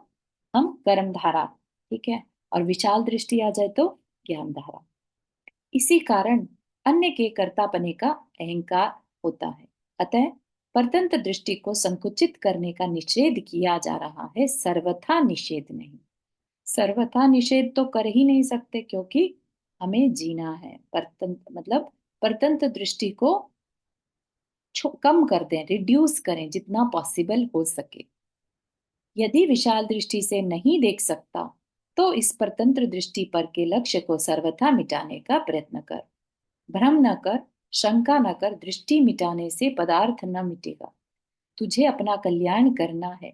Speaker 1: हम कर्म धारा, ठीक है, और विशाल दृष्टि आ जाए तो ज्ञान धारा। इसी कारण अन्य के कर्तापने का अहंकार होता है। अतः परतंत्र दृष्टि को संकुचित करने का निषेध किया जा रहा है, सर्वथा निषेध नहीं। सर्वथा निषेध तो कर ही नहीं सकते, क्योंकि हमें जीना है। परतंत्र मतलब परतंत्र दृष्टि को कम कर दें, रिड्यूस करें जितना पॉसिबल हो सके। यदि विशाल दृष्टि से नहीं देख सकता, तो इस परतंत्र दृष्टि पर के लक्ष्य को सर्वथा मिटाने का प्रयत्न कर। भ्रम न कर, शंका न कर, दृष्टि मिटाने से पदार्थ न मिटेगा। तुझे अपना कल्याण करना है,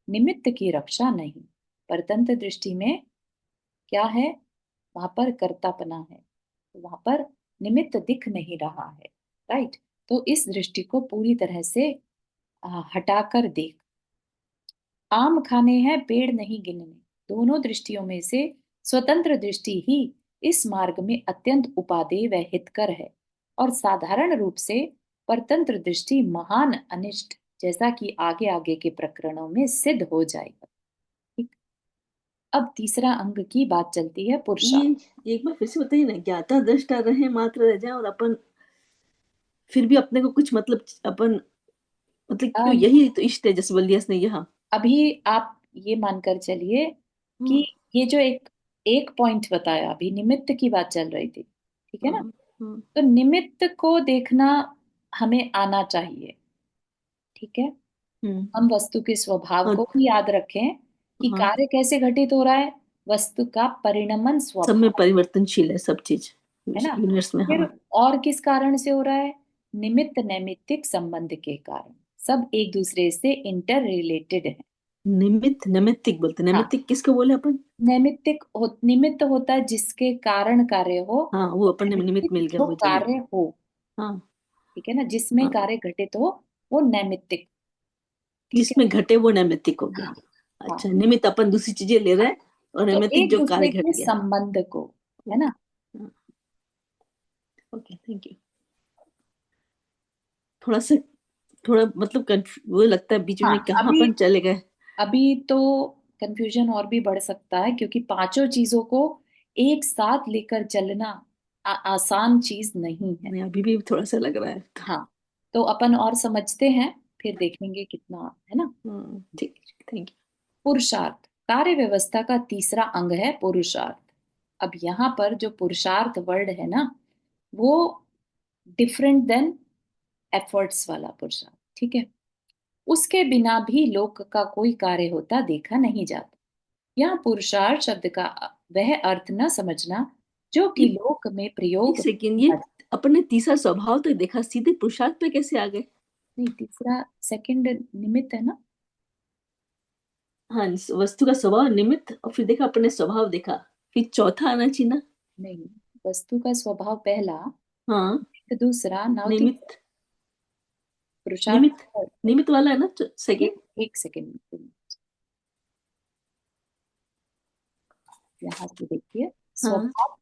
Speaker 1: निमित्त की रक्षा नहीं। परतंत्र दृष्टि में क्या है? वहां पर कर्तापना है, तो वहां पर निमित्त दिख नहीं रहा है। राइट। तो इस दृष्टि को पूरी तरह से हटाकर देख। आम खाने हैं पेड़ नहीं गिनने, दोनों दृष्टियों में से स्वतंत्र दृष्टि ही इस मार्ग में अत्यंत उपादेय व हितकर है, और साधारण रूप से परतंत्र दृष्टि महान अनिष्ट, जैसा कि आगे आगे के प्रकरणों में सिद्ध हो जाएगा। ठीक। अब तीसरा अंग की बात चलती है,
Speaker 3: ये
Speaker 1: पुरुषार्थ।
Speaker 3: एक बार फिर से बताइए ना, ज्ञाता दृष्टा रहे मात्र रह जाए और अपन फिर भी अपने को कुछ मतलब अपन मतलब क्यों,
Speaker 1: अम,
Speaker 3: यही तो इष्ट है जैसे बल्दियस ने यहाँ।
Speaker 1: अभी आप ये मानकर चलिए कि
Speaker 3: हाँ
Speaker 1: ये जो एक एक पॉइंट बताया, अभी निमित्त की बात चल रही थी, ठीक है ना।
Speaker 3: हाँ हाँ।
Speaker 1: तो निमित्त को देखना हमें आना चाहिए। ठीक है। हम वस्तु के स्वभाव
Speaker 3: और
Speaker 1: को भी याद रखें कि
Speaker 3: हाँ,
Speaker 1: कार्य कैसे घटित हो रहा है। वस्तु का परिणमन
Speaker 3: सब में
Speaker 1: स्वभाव,
Speaker 3: परिवर्तनशील है सब चीज
Speaker 1: है ना।
Speaker 3: यूनिवर्स में।
Speaker 1: फिर
Speaker 3: हाँ,
Speaker 1: और किस कारण से हो रहा है? निमित्त नैमित्तिक संबंध के कारण। सब एक दूसरे से इंटर रिलेटेड है।
Speaker 3: निमित्त नैमित्तिक बोलते,
Speaker 1: हाँ।
Speaker 3: नैमित्तिक किसको बोले अपन?
Speaker 1: निमित्त होता है जिसके कारण कार्य हो।
Speaker 3: हाँ वो अपन ने निमित्त
Speaker 1: नैमित्तिक
Speaker 3: मिल गया
Speaker 1: जो
Speaker 3: मुझे भी।
Speaker 1: कार्य हो,
Speaker 3: हाँ
Speaker 1: ठीक है ना, जिसमें
Speaker 3: हाँ,
Speaker 1: कार्य घटित हो, वो नैमित्तिक। ठीक है।
Speaker 3: जिसमें घटे वो नैमित्तिक हो गया।
Speaker 1: हाँ।
Speaker 3: अच्छा,
Speaker 1: हाँ।
Speaker 3: निमित्त अपन दूसरी चीजें ले रहे
Speaker 1: हाँ।
Speaker 3: हैं और
Speaker 1: तो
Speaker 3: नैमित्तिक
Speaker 1: एक
Speaker 3: जो कार्य
Speaker 1: दूसरे
Speaker 3: घट
Speaker 1: के
Speaker 3: गया।
Speaker 1: संबंध को, है ना।
Speaker 3: ओके। हाँ, ओके थैंक यू। थोड़ा सा, थोड़ा मतलब वो लगता है बीच
Speaker 1: हाँ।
Speaker 3: में कहाँ
Speaker 1: अभी
Speaker 3: अपन चले गए।
Speaker 1: अभी तो कंफ्यूजन और भी बढ़ सकता है, क्योंकि पांचों चीजों को एक साथ लेकर चलना आसान चीज नहीं है।
Speaker 3: नहीं अभी भी थोड़ा सा लग रहा है।
Speaker 1: हाँ। तो अपन और समझते हैं, फिर देखेंगे कितना है ना।
Speaker 3: ठीक है थैंक
Speaker 1: पुरुषार्थ कार्य व्यवस्था का तीसरा अंग है पुरुषार्थ। अब यहाँ पर जो पुरुषार्थ वर्ड है ना, वो डिफरेंट देन एफर्ट्स वाला पुरुषार्थ। ठीक है। उसके बिना भी लोक का कोई कार्य होता देखा नहीं जाता। यहाँ पुरुषार्थ शब्द का वह अर्थ न समझना जो
Speaker 3: यू।
Speaker 1: कि लोक में
Speaker 3: एक
Speaker 1: प्रयोग
Speaker 3: सेकेंड, ये
Speaker 1: किया जाता।
Speaker 3: अपने तीसरा स्वभाव तो देखा, सीधे पुरुषार्थ पे कैसे आ गए?
Speaker 1: नहीं, तीसरा सेकंड निमित्त है ना।
Speaker 3: हाँ, वस्तु का स्वभाव निमित्त और फिर देखा अपने स्वभाव देखा, फिर चौथा आना चाहिए ना।
Speaker 1: नहीं, वस्तु का स्वभाव पहला,
Speaker 3: हाँ,
Speaker 1: दूसरा, नाउ तीसरा।
Speaker 3: निमित्त,
Speaker 1: पुरुषार्थ
Speaker 3: निमित्त, निमित्त वाला है ना सेकेंड।
Speaker 1: एक एक सेकंड, यहाँ से देखिए।
Speaker 3: हाँ
Speaker 1: स्वभाव,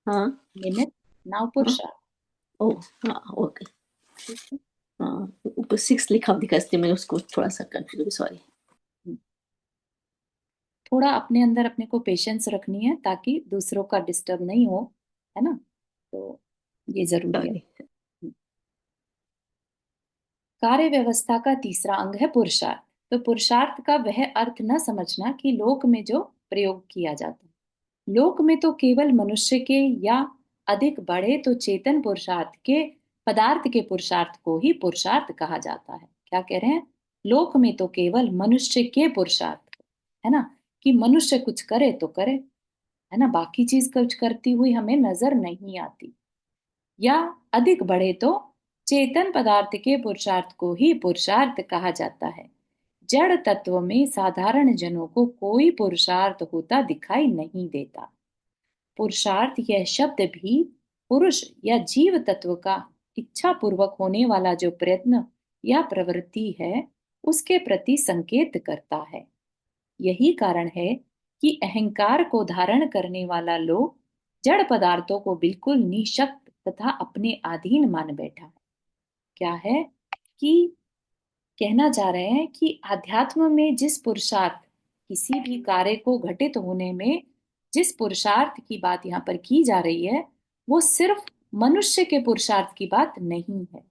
Speaker 3: हाँ
Speaker 1: निमित्त, नाउ
Speaker 3: हाँ।
Speaker 1: पुरुषार्थ।
Speaker 3: ओ हाँ ओके।
Speaker 1: ठीक है।
Speaker 3: हाँ, ऊपर सिक्स लिखा दिखा इसलिए मैं उसको थोड़ा सा कंफ्यूज, सॉरी।
Speaker 1: हम्म। थोड़ा अपने अंदर अपने को पेशेंस रखनी है, ताकि दूसरों का डिस्टर्ब नहीं हो, है ना। तो ये जरूरी है।
Speaker 3: सॉरी।
Speaker 1: कार्य व्यवस्था का तीसरा अंग है पुरुषार्थ। तो पुरुषार्थ का वह अर्थ न समझना कि लोक में जो प्रयोग किया जाता है। लोक में तो केवल मनुष्य के या अधिक बड़े तो चेतन पुरुषार्थ के, पदार्थ के पुरुषार्थ को ही पुरुषार्थ कहा जाता है। क्या कह रहे हैं? लोक में तो केवल मनुष्य के पुरुषार्थ, है ना, कि मनुष्य कुछ करे तो करे, है ना, बाकी चीज कुछ करती हुई हमें नजर नहीं आती। या अधिक बढ़े तो चेतन पदार्थ के पुरुषार्थ को ही पुरुषार्थ कहा जाता है। जड़ तत्व में साधारण जनों को कोई पुरुषार्थ होता दिखाई नहीं देता। पुरुषार्थ यह शब्द भी पुरुष या जीव तत्व का इच्छा पूर्वक होने वाला जो प्रयत्न या प्रवृत्ति है, उसके प्रति संकेत करता है। यही कारण है कि अहंकार को धारण करने वाला लोग जड़ पदार्थों को बिल्कुल निशक्त तथा अपने अधीन मान बैठा है। क्या है कि कहना चाह रहे हैं कि आध्यात्म में जिस पुरुषार्थ, किसी भी कार्य को घटित होने में जिस पुरुषार्थ की बात यहाँ पर की जा रही है, वो सिर्फ मनुष्य के पुरुषार्थ की बात नहीं है।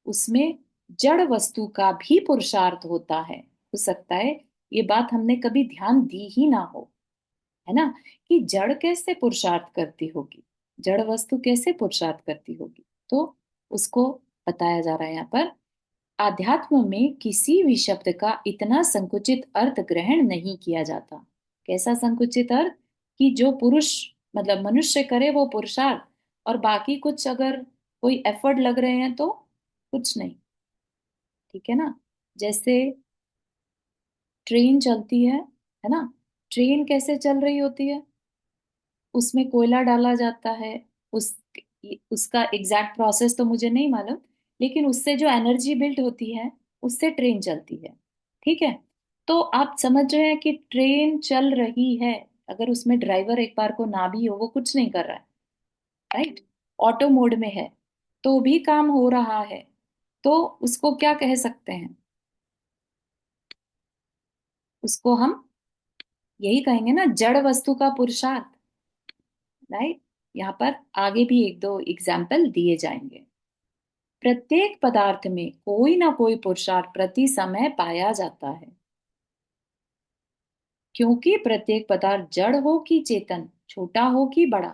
Speaker 1: उसमें जड़ वस्तु का भी पुरुषार्थ होता है। हो सकता है ये बात हमने कभी ध्यान दी ही ना हो, है ना, कि जड़ कैसे पुरुषार्थ करती होगी, जड़ वस्तु कैसे पुरुषार्थ करती होगी। तो उसको बताया जा रहा है यहाँ पर। आध्यात्म में किसी भी शब्द का इतना संकुचित अर्थ ग्रहण नहीं किया जाता। कैसा संकुचित अर्थ? कि जो पुरुष मतलब मनुष्य करे वो पुरुषार्थ, और बाकी कुछ अगर कोई एफर्ट लग रहे हैं तो कुछ नहीं। ठीक है ना। जैसे ट्रेन चलती है ना, ट्रेन कैसे चल रही होती है? उसमें कोयला डाला जाता है। उस उसका एग्जैक्ट प्रोसेस तो मुझे नहीं मालूम, लेकिन उससे जो एनर्जी बिल्ड होती है उससे ट्रेन चलती है। ठीक है। तो आप समझ रहे हैं कि ट्रेन चल रही है, अगर उसमें ड्राइवर एक बार को ना भी हो, वो कुछ नहीं कर रहा है, राइट, ऑटो मोड में है, तो भी काम हो रहा है। तो उसको क्या कह सकते हैं? उसको हम यही कहेंगे ना, जड़ वस्तु का पुरुषार्थ, राइट। यहाँ पर आगे भी एक दो एग्जाम्पल दिए जाएंगे। प्रत्येक पदार्थ में कोई ना कोई पुरुषार्थ प्रति समय पाया जाता है, क्योंकि प्रत्येक पदार्थ जड़ हो कि चेतन, छोटा हो कि बड़ा,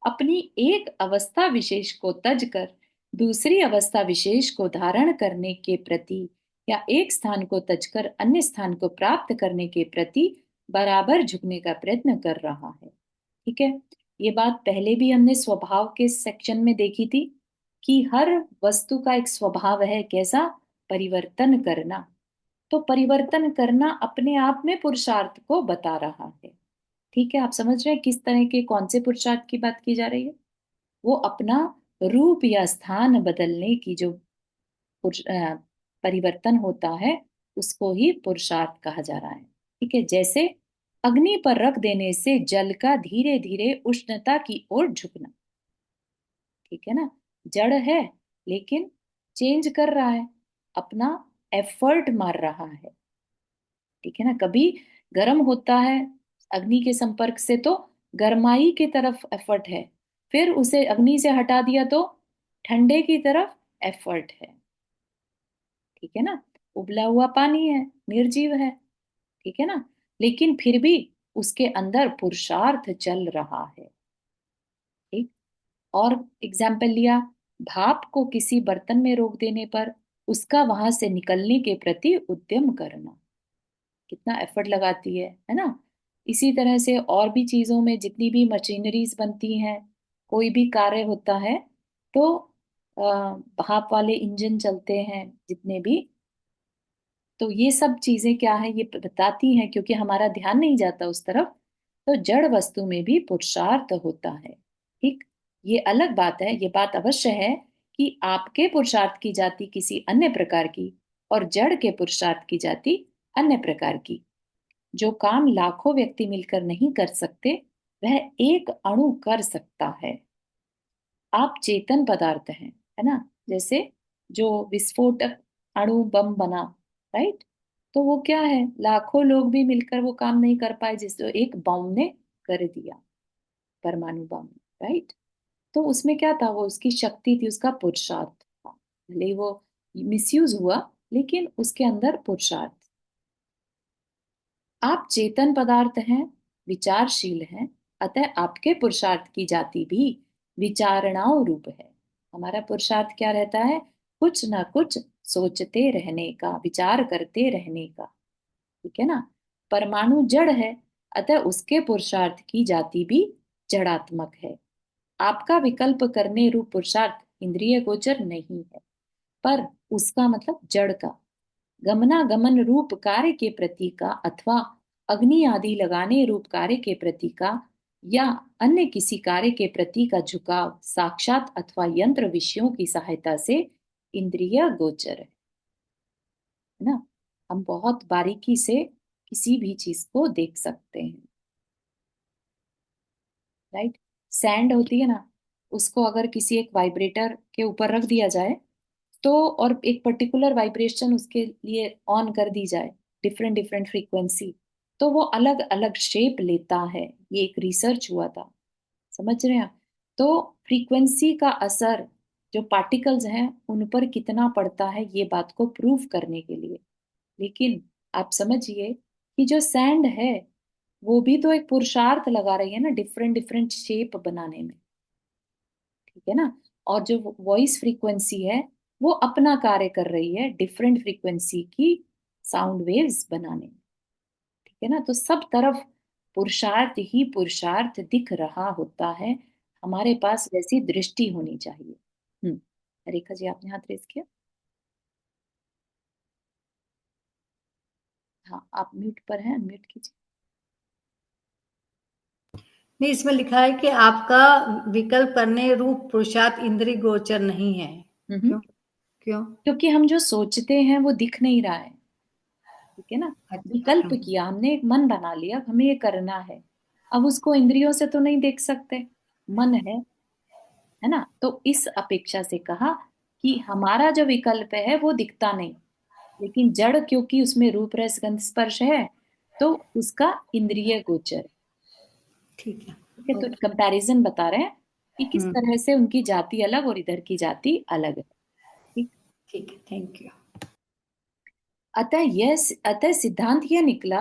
Speaker 1: अपनी एक अवस्था विशेष को तज कर दूसरी अवस्था विशेष को धारण करने के प्रति, या एक स्थान को तजकर अन्य स्थान को प्राप्त करने के प्रति बराबर झुकने का प्रयत्न कर रहा है। ठीक है। ये बात पहले भी हमने स्वभाव के सेक्शन में देखी थी कि हर वस्तु का एक स्वभाव है, कैसा? परिवर्तन करना। तो परिवर्तन करना अपने आप में पुरुषार्थ को बता रहा है। ठीक है, आप समझ रहे हैं किस तरह के, कौन से पुरुषार्थ की बात की जा रही है? वो अपना रूप या स्थान बदलने की जो परिवर्तन होता है, उसको ही पुरुषार्थ कहा जा रहा है। ठीक है। जैसे अग्नि पर रख देने से जल का धीरे धीरे उष्णता की ओर झुकना। ठीक है ना, जड़ है लेकिन चेंज कर रहा है, अपना एफर्ट मार रहा है। ठीक है ना, कभी गर्म होता है अग्नि के संपर्क से तो गर्माई की तरफ एफर्ट है, फिर उसे अग्नि से हटा दिया तो ठंडे की तरफ एफर्ट है। ठीक है ना, उबला हुआ पानी है, निर्जीव है। ठीक है ना, लेकिन फिर भी उसके अंदर पुरुषार्थ चल रहा है। ठीक। और एग्जाम्पल लिया, भाप को किसी बर्तन में रोक देने पर उसका वहां से निकलने के प्रति उद्यम करना, कितना एफर्ट लगाती है ना। इसी तरह से और भी चीजों में जितनी भी मशीनरीज बनती हैं, कोई भी कार्य होता है, तो भाप वाले इंजन चलते हैं जितने भी, तो ये सब चीजें क्या है, ये बताती हैं, क्योंकि हमारा ध्यान नहीं जाता उस तरफ। तो जड़ वस्तु में भी पुरुषार्थ होता है। ठीक। ये अलग बात है, ये बात अवश्य है कि आपके पुरुषार्थ की जाति किसी अन्य प्रकार की और जड़ के पुरुषार्थ की जाति अन्य प्रकार की। जो काम लाखों व्यक्ति मिलकर नहीं कर सकते, वह एक अणु कर सकता है। आप चेतन पदार्थ हैं, है ना। जैसे जो विस्फोटक अणु बम बना, राइट, तो वो क्या है, लाखों लोग भी मिलकर वो काम नहीं कर पाए जिस जो एक बम ने कर दिया, परमाणु बम, राइट। तो उसमें क्या था, वो उसकी शक्ति थी, उसका पुरुषार्थ था। भले ही वो मिसयूज हुआ, लेकिन उसके अंदर पुरुषार्थ। आप चेतन पदार्थ हैं, विचारशील हैं, अतः आपके पुरुषार्थ की जाति भी विचारणाओं रूप है। हमारा पुरुषार्थ क्या रहता है? कुछ ना कुछ सोचते रहने का, विचार करते रहने का। ठीक है ना। परमाणु जड़ है, अतः उसके पुरुषार्थ की जाति भी जड़ात्मक है। आपका विकल्प करने रूप पुरुषार्थ इंद्रिय गोचर नहीं है, पर उसका मतलब जड़ का गमनागमन रूप कार्य के प्रति का, अथवा अग्नि आदि लगाने रूप कार्य के प्रति का, या अन्य किसी कार्य के प्रति का झुकाव साक्षात अथवा यंत्र विषयों की सहायता से इंद्रिय गोचर है ना। हम बहुत बारीकी से किसी भी चीज को देख सकते हैं, राइट। सैंड होती है ना, उसको अगर किसी एक वाइब्रेटर के ऊपर रख दिया जाए, तो और एक पर्टिकुलर वाइब्रेशन उसके लिए ऑन कर दी जाए, डिफरेंट डिफरेंट फ्रीक्वेंसी, तो वो अलग अलग शेप लेता है। ये एक रिसर्च हुआ था, समझ रहे हैं आप? तो फ्रीक्वेंसी का असर जो पार्टिकल्स हैं उन पर कितना पड़ता है, ये बात को प्रूव करने के लिए। लेकिन आप समझिए कि जो सैंड है वो भी तो एक पुरुषार्थ लगा रही है ना, डिफरेंट डिफरेंट शेप बनाने में। ठीक है ना। और जो वॉइस फ्रीक्वेंसी है वो अपना कार्य कर रही है डिफरेंट फ्रीक्वेंसी की साउंड वेव्स बनाने में। ठीक है ना, तो सब तरफ पुरुषार्थ ही पुरुषार्थ दिख रहा होता है। हमारे पास वैसी दृष्टि होनी चाहिए। रेखा जी, आपने हाथ रेस किया। हाँ, आप म्यूट पर हैं, म्यूट कीजिए।
Speaker 4: नहीं, इसमें लिखा है कि आपका विकल्प करने रूप पुरुषार्थ इंद्रिय गोचर नहीं है। क्यों? क्यों?
Speaker 1: क्योंकि हम जो सोचते हैं वो दिख नहीं रहा है। ठीक है ना। विकल्प
Speaker 4: अच्छा।
Speaker 1: किया हमने, एक मन बना लिया हमें ये करना है। अब उसको इंद्रियों से तो नहीं देख सकते, मन है ना। तो इस अपेक्षा से कहा कि हमारा जो विकल्प है वो दिखता नहीं, लेकिन जड़ क्योंकि उसमें रूप रस गंध स्पर्श है तो उसका इंद्रिय गोचर है।
Speaker 4: ठीक है।
Speaker 1: ठीक है, तो
Speaker 4: ओके।
Speaker 1: कंपैरिजन बता रहे हैं कि किस
Speaker 4: हम्म।
Speaker 1: तरह से उनकी जाति अलग और इधर की जाति अलग है। ठीक।
Speaker 4: ठीक है, थैंक यू।
Speaker 1: अतः सिद्धांत यह निकला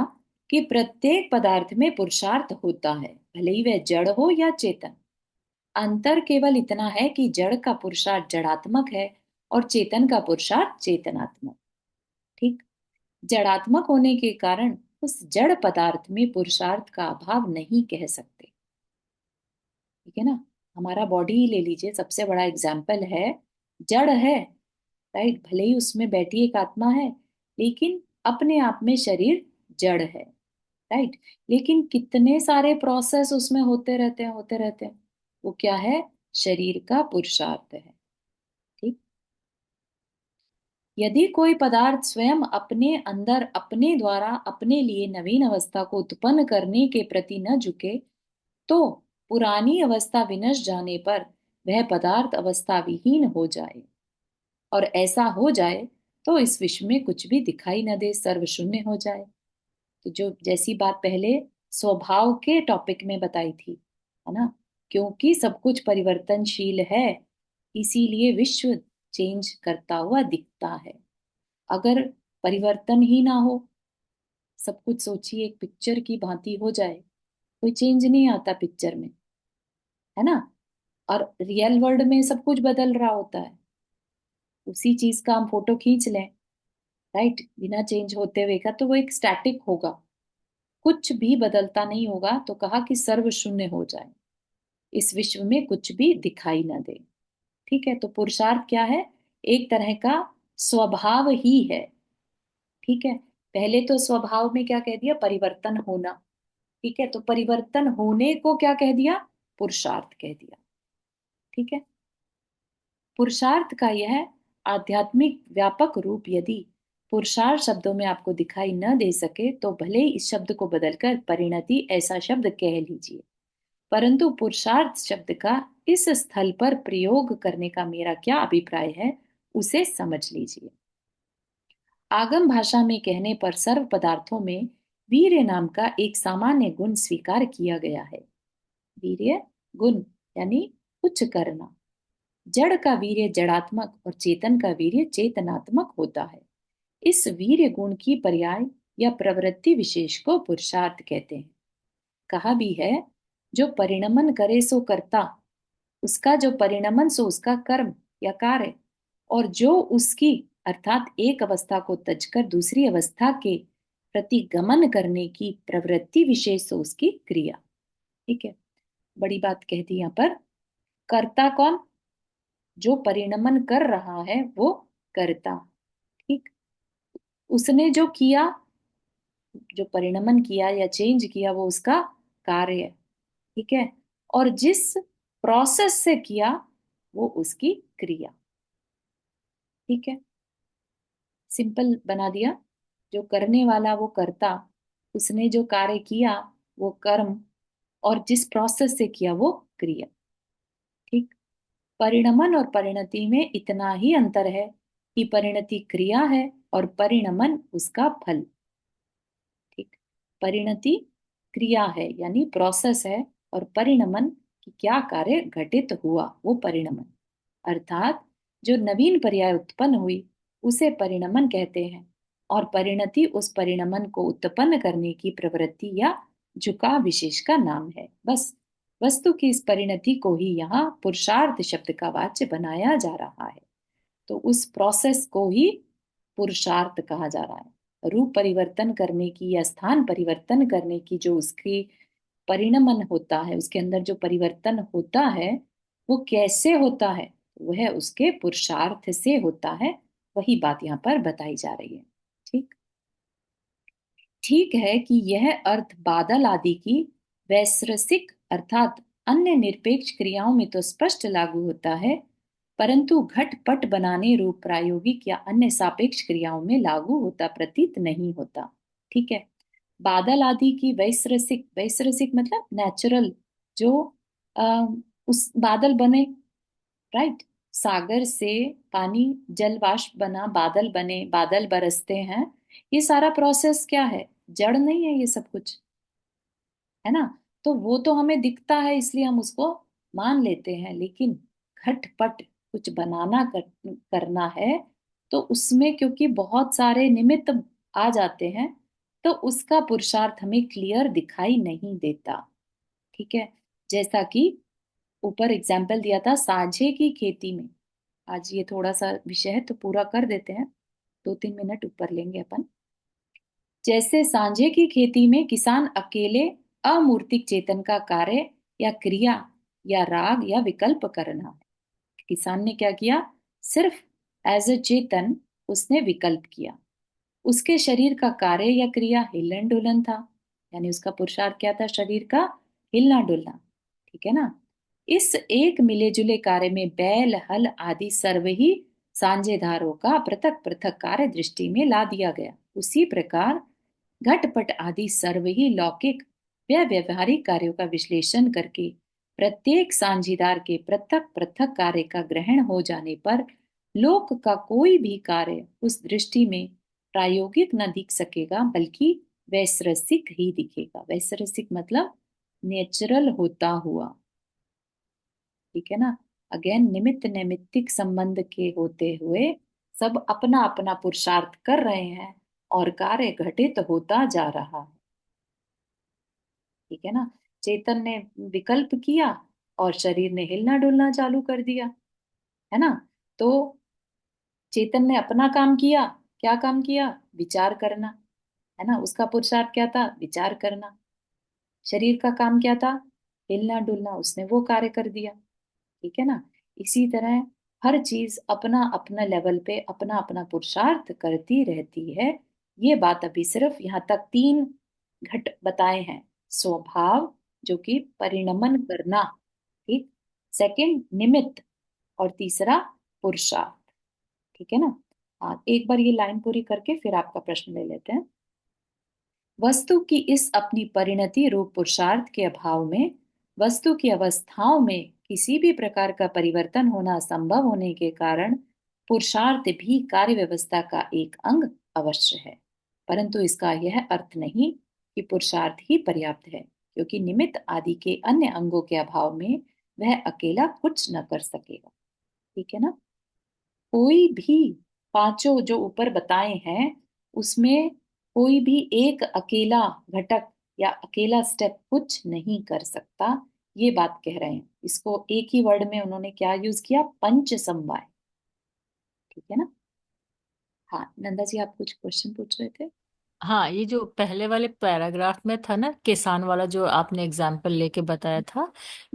Speaker 1: कि प्रत्येक पदार्थ में पुरुषार्थ होता है, भले ही वह जड़ हो या चेतन। अंतर केवल इतना है कि जड़ का पुरुषार्थ जड़ात्मक है और चेतन का पुरुषार्थ चेतनात्मक। ठीक। जड़ात्मक होने के कारण उस जड़ पदार्थ में पुरुषार्थ का अभाव नहीं कह सकते। ठीक है ना। हमारा बॉडी ही ले लीजिए, सबसे बड़ा एग्जाम्पल है। जड़ है, राइट, भले ही उसमें बैठी एक आत्मा है, लेकिन अपने आप में शरीर जड़ है, राइट। लेकिन कितने सारे प्रोसेस उसमें होते रहते हैं। वो क्या है? शरीर का पुरुषार्थ है। ठीक। यदि कोई पदार्थ स्वयं अपने अंदर अपने द्वारा अपने लिए नवीन अवस्था को उत्पन्न करने के प्रति न झुके, तो पुरानी अवस्था विनष्ट जाने पर वह पदार्थ अवस्था विहीन हो जाए। और ऐसा हो जाए तो इस विश्व में कुछ भी दिखाई न दे, सर्वशून्य हो जाए। तो जो जैसी बात पहले स्वभाव के टॉपिक में बताई थी, है ना, क्योंकि सब कुछ परिवर्तनशील है, इसीलिए विश्व चेंज करता हुआ दिखता है। अगर परिवर्तन ही ना हो, सब कुछ सोचिए एक पिक्चर की भांति हो जाए, कोई चेंज नहीं आता पिक्चर में, है ना। और रियल वर्ल्ड में सब कुछ बदल रहा होता है। उसी चीज का हम फोटो खींच लें, राइट, बिना चेंज होते हुए का, तो वो एक स्टैटिक होगा, कुछ भी बदलता नहीं होगा। तो कहा कि सर्व शून्य हो जाए, इस विश्व में कुछ भी दिखाई न दे। ठीक है, तो पुरुषार्थ क्या है? एक तरह का स्वभाव ही है। ठीक है। पहले तो स्वभाव में क्या कह दिया? परिवर्तन होना। ठीक है, तो परिवर्तन होने को क्या कह दिया? पुरुषार्थ कह दिया। ठीक है। पुरुषार्थ का यह आध्यात्मिक व्यापक रूप यदि पुरुषार्थ शब्दों में आपको दिखाई न दे सके तो भले ही इस शब्द को बदलकर परिणति ऐसा शब्द कह लीजिए, परंतु पुरुषार्थ शब्द का इस स्थल पर प्रयोग करने का मेरा क्या अभिप्राय है, उसे समझ लीजिए। आगम भाषा में कहने पर सर्व पदार्थों में वीर्य नाम का एक सामान्य गुण स्वीकार किया गया है। वीर्य गुण यानी कुछ करना। जड़ का वीर्य जड़ात्मक और चेतन का वीर्य चेतनात्मक होता है। इस वीर्य गुण की पर्याय या प्रवृत्ति विशेष को पुरुषार्थ कहते हैं। कहा भी है, जो परिणमन करे सो कर्ता, उसका जो परिणमन सो उसका कर्म या कार्य, और जो उसकी अर्थात एक अवस्था को तजकर दूसरी अवस्था के प्रति गमन करने की प्रवृत्ति विशेष सो उसकी क्रिया। ठीक है, बड़ी बात कह दी यहाँ पर। कर्ता कौन? जो परिणमन कर रहा है वो कर्ता। ठीक। उसने जो किया, जो परिणमन किया या चेंज किया, वो उसका कार्य है। ठीक है। और जिस प्रोसेस से किया वो उसकी क्रिया। ठीक है, सिंपल बना दिया। जो करने वाला वो कर्ता, उसने जो कार्य किया वो कर्म, और जिस प्रोसेस से किया वो क्रिया। ठीक। परिणमन और परिणति में इतना ही अंतर है कि परिणति क्रिया है और परिणमन उसका फल। ठीक। परिणति क्रिया है यानी प्रोसेस है, और परिणमन कि क्या कार्य घटित हुआ वो परिणमन। अर्थात जो नवीन पर्याय उत्पन्न हुई उसे परिणमन कहते हैं, और परिणति उस परिणमन को उत्पन्न करने की प्रवृत्ति या झुकाव विशेष का नाम है। बस वस्तु की इस परिणति को ही यहाँ पुरुषार्थ शब्द का वाच्य बनाया जा रहा है। तो उस प्रोसेस को ही पुरुषार्थ कहा जा रहा है। रूप परिवर्तन करने की या स्थान परिवर्तन करने की जो उसकी परिणमन होता है, उसके अंदर जो परिवर्तन होता है वो कैसे होता है? वह उसके पुरुषार्थ से होता है। वही बात यहाँ पर बताई जा रही है। ठीक। ठीक है कि यह अर्थ बादल आदि की वैश्रसिक अर्थात अन्य निरपेक्ष क्रियाओं में तो स्पष्ट लागू होता है, परंतु घटपट बनाने रूप प्रायोगिक या अन्य सापेक्ष क्रियाओं में लागू होता प्रतीत नहीं होता। ठीक है। बादल आदि की वैश्रसिक, वैश्रसिक मतलब नेचुरल, जो उस बादल बने, राइट, सागर से पानी जल वाष्प बना, बादल बने, बादल बरसते हैं, ये सारा प्रोसेस क्या है, जड़ नहीं है ये सब कुछ, है ना। तो वो तो हमें दिखता है इसलिए हम उसको मान लेते हैं, लेकिन घटपट कुछ बनाना करना है तो उसमें क्योंकि बहुत सारे निमित्त आ जाते हैं, तो उसका पुरुषार्थ हमें क्लियर दिखाई नहीं देता। ठीक है। जैसा कि ऊपर एग्जाम्पल दिया था साझे की खेती में, आज ये थोड़ा सा विषय है तो पूरा कर देते हैं, 2-3 मिनट ऊपर लेंगे अपन। जैसे सांझे की खेती में किसान अकेले अमूर्तिक चेतन का कार्य या क्रिया या राग या विकल्प करना है। किसान ने क्या किया, सिर्फ एज अ चेतन उसने विकल्प किया। उसके शरीर का कार्य या क्रिया हिलन डुलन था, यानी उसका पुरुषार्थ क्या था, शरीर का हिलना डुलना। ठीक है ना। इस एक मिले जुले कार्य में बैल हल आदि सर्व ही सांझेदारों का पृथक पृथक कार्य दृष्टि में ला दिया गया। उसी प्रकार घटपट आदि सर्व ही लौकिक व व्यवहारिक कार्यों का विश्लेषण करके प्रत्येक साझीदार के पृथक पृथक कार्य का ग्रहण हो जाने पर लोक का कोई भी कार्य उस दृष्टि में प्रायोगिक न दिख सकेगा, बल्कि वैश्रसिक ही दिखेगा। वैश्रसिक मतलब नेचुरल होता हुआ। ठीक है ना। अगेन निमित्त नैमित्तिक संबंध के होते हुए सब अपना अपना पुरुषार्थ कर रहे हैं और कार्य घटित होता जा रहा है। ठीक है ना। चेतन ने विकल्प किया और शरीर ने हिलना डुलना चालू कर दिया, है ना। तो चेतन ने अपना काम किया, क्या काम किया, विचार करना, है ना। उसका पुरुषार्थ क्या था, विचार करना। शरीर का काम क्या था, हिलना डुलना, उसने वो कार्य कर दिया। ठीक है ना। इसी तरह हर चीज अपना अपना लेवल पे अपना अपना पुरुषार्थ करती रहती है। ये बात अभी सिर्फ यहाँ तक 3 घट बताए हैं। स्वभाव, जो कि परिणमन करना, ठीक, सेकंड निमित्त, और तीसरा पुरुषार्थ। ठीक है ना। हाँ, एक बार ये लाइन पूरी करके फिर आपका प्रश्न ले लेते हैं। वस्तु की इस अपनी परिणति रूप पुरुषार्थ के अभाव में वस्तु की अवस्थाओं में किसी भी प्रकार का परिवर्तन होना असंभव होने के कारण पुरुषार्थ भी कार्य व्यवस्था का एक अंग अवश्य है। परंतु इसका यह अर्थ नहीं कि पुरुषार्थ ही पर्याप्त है, क्योंकि निमित्त आदि के अन्य अंगों के अभाव में वह अकेला कुछ न कर सकेगा। ठीक है ना। कोई भी पांचों जो ऊपर बताए हैं उसमें कोई भी एक अकेला घटक या अकेला स्टेप कुछ नहीं कर सकता, ये बात कह रहे हैं। इसको एक ही वर्ड में उन्होंने क्या यूज किया, पंच समवाय। ठीक है ना। हाँ नंदा जी, आप कुछ क्वेश्चन पूछ रहे थे।
Speaker 5: हाँ, ये जो पहले वाले पैराग्राफ में था ना, किसान वाला जो आपने एग्जाम्पल लेके बताया था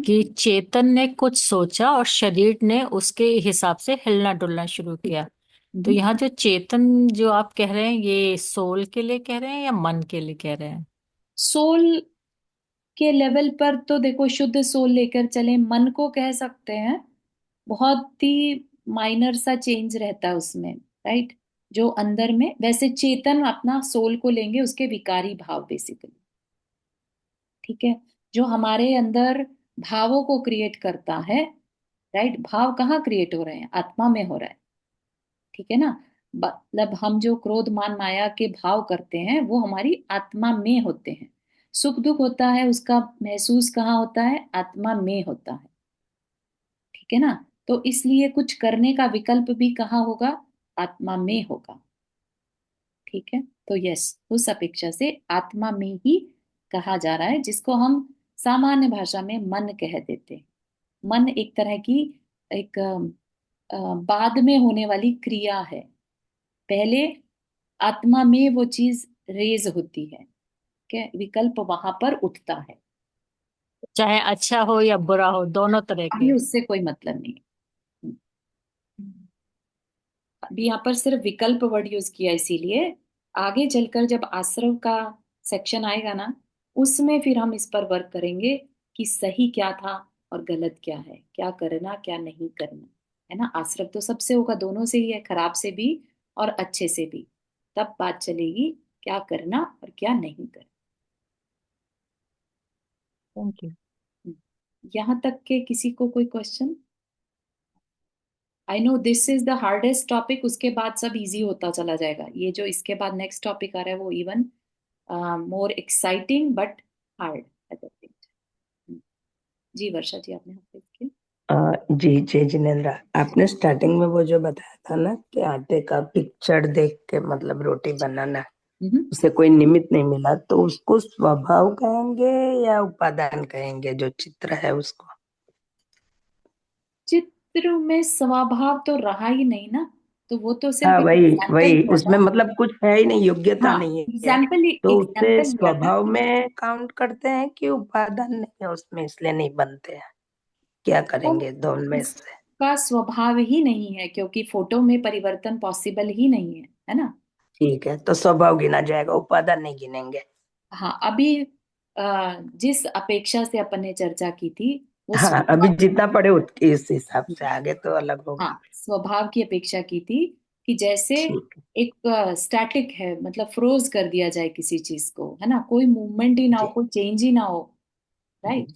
Speaker 5: कि चेतन ने कुछ सोचा और शरीर ने उसके हिसाब से हिलना डुलना शुरू किया। तो यहाँ जो चेतन जो आप कह रहे हैं, ये सोल के लिए कह रहे हैं या मन के लिए कह रहे हैं?
Speaker 1: सोल के लेवल पर तो देखो, शुद्ध सोल लेकर चले, मन को कह सकते हैं। बहुत ही माइनर सा चेंज रहता है उसमें, राइट। जो अंदर में, वैसे चेतन अपना सोल को लेंगे उसके विकारी भाव बेसिकली। ठीक है। जो हमारे अंदर भावों को क्रिएट करता है, राइट। भाव कहाँ क्रिएट हो रहे हैं, आत्मा में हो रहा है। ठीक है ना। मतलब हम जो क्रोध मान माया के भाव करते हैं वो हमारी आत्मा में होते हैं। सुख दुख होता है, उसका महसूस कहाँ होता है, आत्मा में होता है। ठीक है ना। तो इसलिए कुछ करने का विकल्प भी कहाँ होगा, आत्मा में होगा। ठीक है। तो यस, उस अपेक्षा से आत्मा में ही कहा जा रहा है, जिसको हम सामान्य भाषा में मन कह देते हैं। मन एक तरह की एक बाद में होने वाली क्रिया है। पहले आत्मा में वो चीज रेज होती है, क्या विकल्प वहां पर उठता है।
Speaker 5: चाहे अच्छा हो या बुरा हो, दोनों तरह
Speaker 1: अभी
Speaker 5: के।
Speaker 1: उससे कोई मतलब नहीं है। अभी यहाँ पर सिर्फ विकल्प वर्ड यूज किया, इसीलिए आगे चलकर जब आश्रव का सेक्शन आएगा ना, उसमें फिर हम इस पर वर्क करेंगे कि सही क्या था और गलत क्या है, क्या करना क्या नहीं करना, है ना। आश्रय तो सबसे होगा, दोनों से ही है, खराब से भी और अच्छे से भी। तब बात चलेगी क्या करना और क्या नहीं करना।
Speaker 5: Thank you.
Speaker 1: यहाँ तक के किसी को कोई question? I know this is the hardest topic, उसके बाद सब इजी होता चला जाएगा। ये जो इसके बाद नेक्स्ट टॉपिक आ रहा है वो even more exciting but hard at the same. जी वर्षा जी, आपने हाथ रेज़ किया।
Speaker 6: जी जय जिनेन्द्र, आपने स्टार्टिंग में वो जो बताया था ना कि आटे का पिक्चर देख के मतलब रोटी बनाना, उसे कोई निमित्त नहीं मिला, तो उसको स्वभाव कहेंगे या उपादान कहेंगे जो चित्र है उसको?
Speaker 1: चित्र में स्वभाव तो रहा ही नहीं ना, तो वो तो सिर्फ
Speaker 6: हाँ
Speaker 1: एक
Speaker 6: वही
Speaker 1: एग्जाम्पल
Speaker 6: वही,
Speaker 1: हुआ
Speaker 6: उसमें
Speaker 1: ना।
Speaker 6: मतलब कुछ है ही नहीं, योग्यता
Speaker 1: हाँ,
Speaker 6: नहीं है,
Speaker 1: एग्जाम्पल
Speaker 6: तो उसे
Speaker 1: एग्जाम्पल लिया था।
Speaker 6: स्वभाव में काउंट करते हैं कि उपादान नहीं है उसमें इसलिए नहीं बनते हैं? क्या
Speaker 1: तो
Speaker 6: करेंगे दोनों में से?
Speaker 1: उसका स्वभाव ही नहीं है, क्योंकि फोटो में परिवर्तन पॉसिबल ही नहीं है ना।
Speaker 6: ठीक है, तो स्वभाव गिना जाएगा, उपादान नहीं गिनेंगे।
Speaker 1: हाँ, अभी जिस अपेक्षा से अपन ने चर्चा की थी वो
Speaker 6: हाँ अभी
Speaker 1: स्वभाव,
Speaker 6: जितना पढ़े इस हिसाब से, आगे तो अलग होगा।
Speaker 1: हाँ स्वभाव की अपेक्षा की थी कि जैसे
Speaker 6: ठीक है
Speaker 1: एक स्टैटिक है, मतलब फ्रोज कर दिया जाए किसी चीज को, है ना, कोई मूवमेंट ही ना हो,
Speaker 6: जी
Speaker 1: कोई चेंज ही ना हो,
Speaker 6: जी।
Speaker 1: राइट।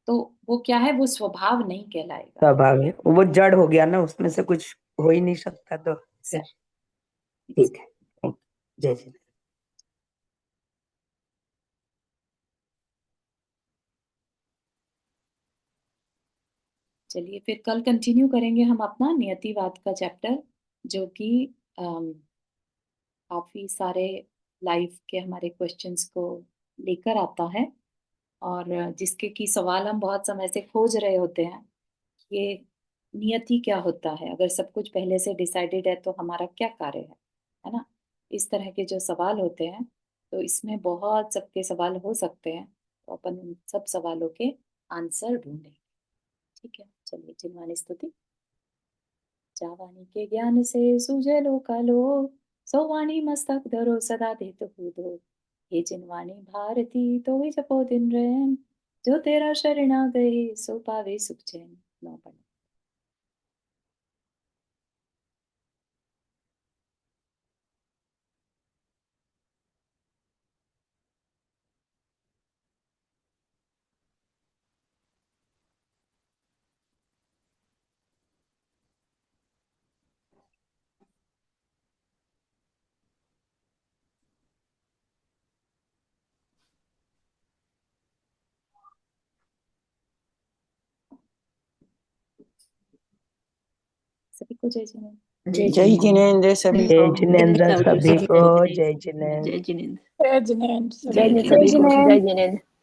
Speaker 1: तो वो क्या है, वो स्वभाव नहीं कहलाएगा।
Speaker 6: स्वभाव है, वो जड़ हो गया ना, उसमें से कुछ हो ही नहीं सकता, तो फिर ठीक है। Thank you. जय श्री।
Speaker 1: चलिए फिर कल कंटिन्यू करेंगे हम अपना नियतिवाद का चैप्टर, जो कि काफी सारे लाइफ के हमारे क्वेश्चंस को लेकर आता है, और जिसके की सवाल हम बहुत समय से खोज रहे होते हैं। ये नियति क्या होता है, अगर सब कुछ पहले से डिसाइडेड है तो हमारा क्या कार्य है ना। इस तरह के जो सवाल होते हैं, तो इसमें बहुत सबके सवाल हो सकते हैं, तो अपन उन सब सवालों के आंसर ढूंढेंगे। ठीक है, चलिए जिनवानी स्तुति। जावानी के ज्ञान से सूझे लो कालो, सौवाणी मस्तक धरो सदा देत कूदो। हे जिनवानी भारती तो ही जपो दिन रैन, जो तेरा शरणा गए सो पावे सुख चैन। नौ पढ़। सभी को जय जिनेन्द्र।
Speaker 7: जय जिनेन्द्र सभी
Speaker 6: जय
Speaker 7: को।
Speaker 6: जिनेन्द्र
Speaker 3: ठाकुर
Speaker 6: सभी
Speaker 3: जी
Speaker 6: को।
Speaker 3: की
Speaker 6: जय जिनेन्द्र।
Speaker 3: जय जिनेन्द्र।
Speaker 7: जय जिनेन्द्र
Speaker 3: जय
Speaker 7: सभी को।
Speaker 3: जिनेन्द्र।
Speaker 2: जय जिनेन्द्र।